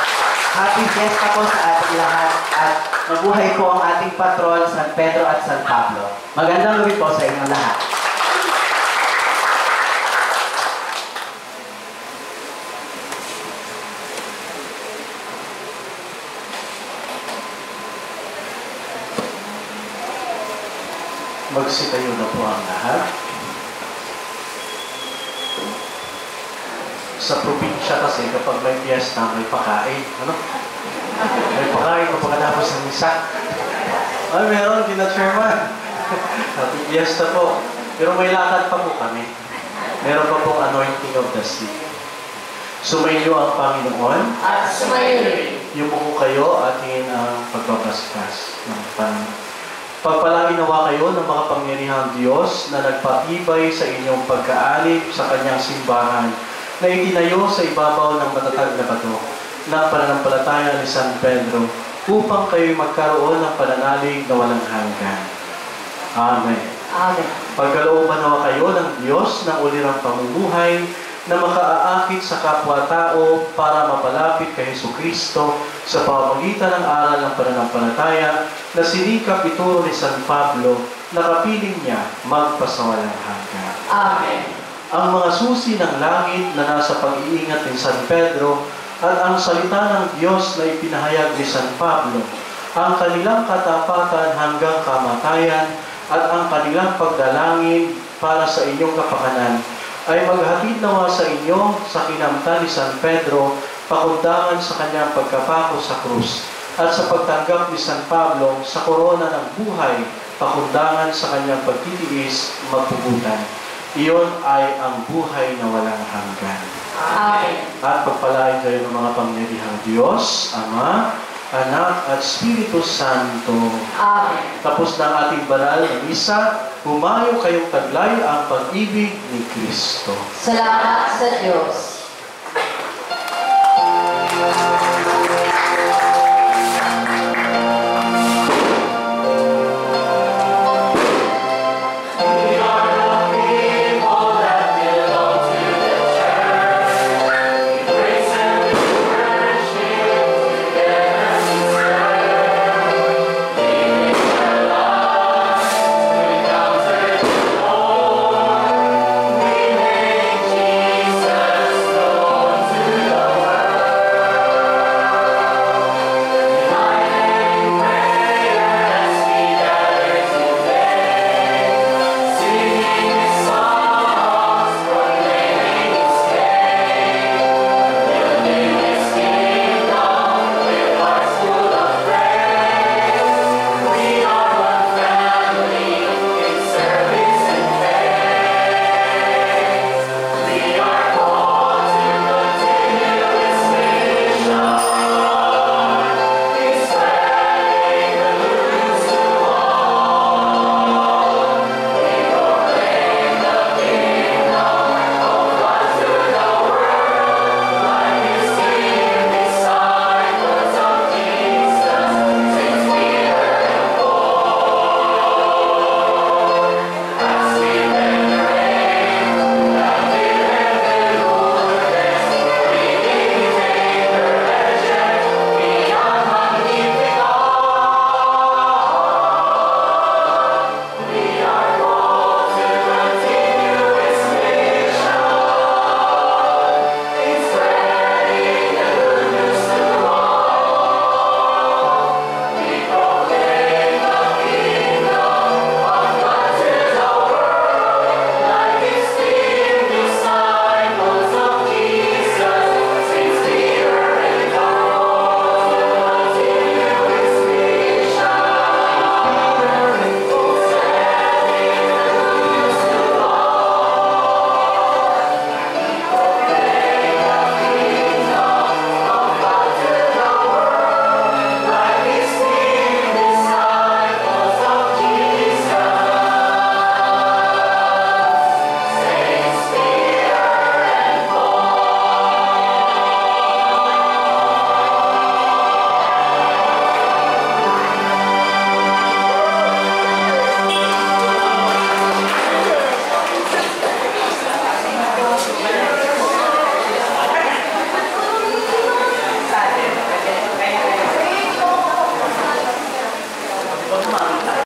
Happy Fiesta po sa ating lahat at mabuhay po ang ating patron, San Pedro at San Pablo. Magandang gabi po sa inyong lahat. Magsitayo na po ang lahat. Sa probinsya kasi, kapag may piyesta, may pakain. Ano? May pakain o pagkatapos ng misa. Ay, meron, kina-chairman. Happy piyesta po. Pero may lakad pa po kami. Meron pa po anointing of the sick. Sumayo ang Panginoon. At sumayo rin. Yumuko kayo at tingin ang pagbabaskas ng Panginoon. Pagpalagi nawa kayo ng mga pangyarihang Diyos na nagpatibay sa inyong pagkaalip sa kanyang simbahan na itinayo sa ibabaw ng matatag na bato ng pananampalataya ni San Pedro upang kayo'y magkaroon ng pananalig na walang hanggan. Amen. Amen. Pagkalooban nawa kayo ng Diyos ng ulirang pamumuhay na makaaakit sa kapwa-tao para mapalapit kay Jesucristo sa pamamagitan ng aral ng pananampalataya na sinikap ituro ni San Pablo na kapiling niya magpasawalang hanggan. Amen. Ang mga susi ng langit na nasa pag-iingat ni San Pedro at ang salita ng Diyos na ipinahayag ni San Pablo, ang kanilang katapatan hanggang kamatayan at ang kanilang pagdalangin para sa inyong kapakanan ay maghatid nawa sa inyo sa kinamtan ni San Pedro pakundangan sa kanyang pagkapako sa krus at sa pagtanggap ni San Pablo sa korona ng buhay pakundangan sa kanyang pagtitiis magpugutan. Iyon ay ang buhay na walang hanggan. Amen. At pagpalain kayo ng mga pangyarihang Diyos, Ama, Anak at Espiritu Santo. Amen. Tapos na ang ating banal na misa, humayo kayong taglay ang pag-ibig ni Kristo. Salamat sa Diyos.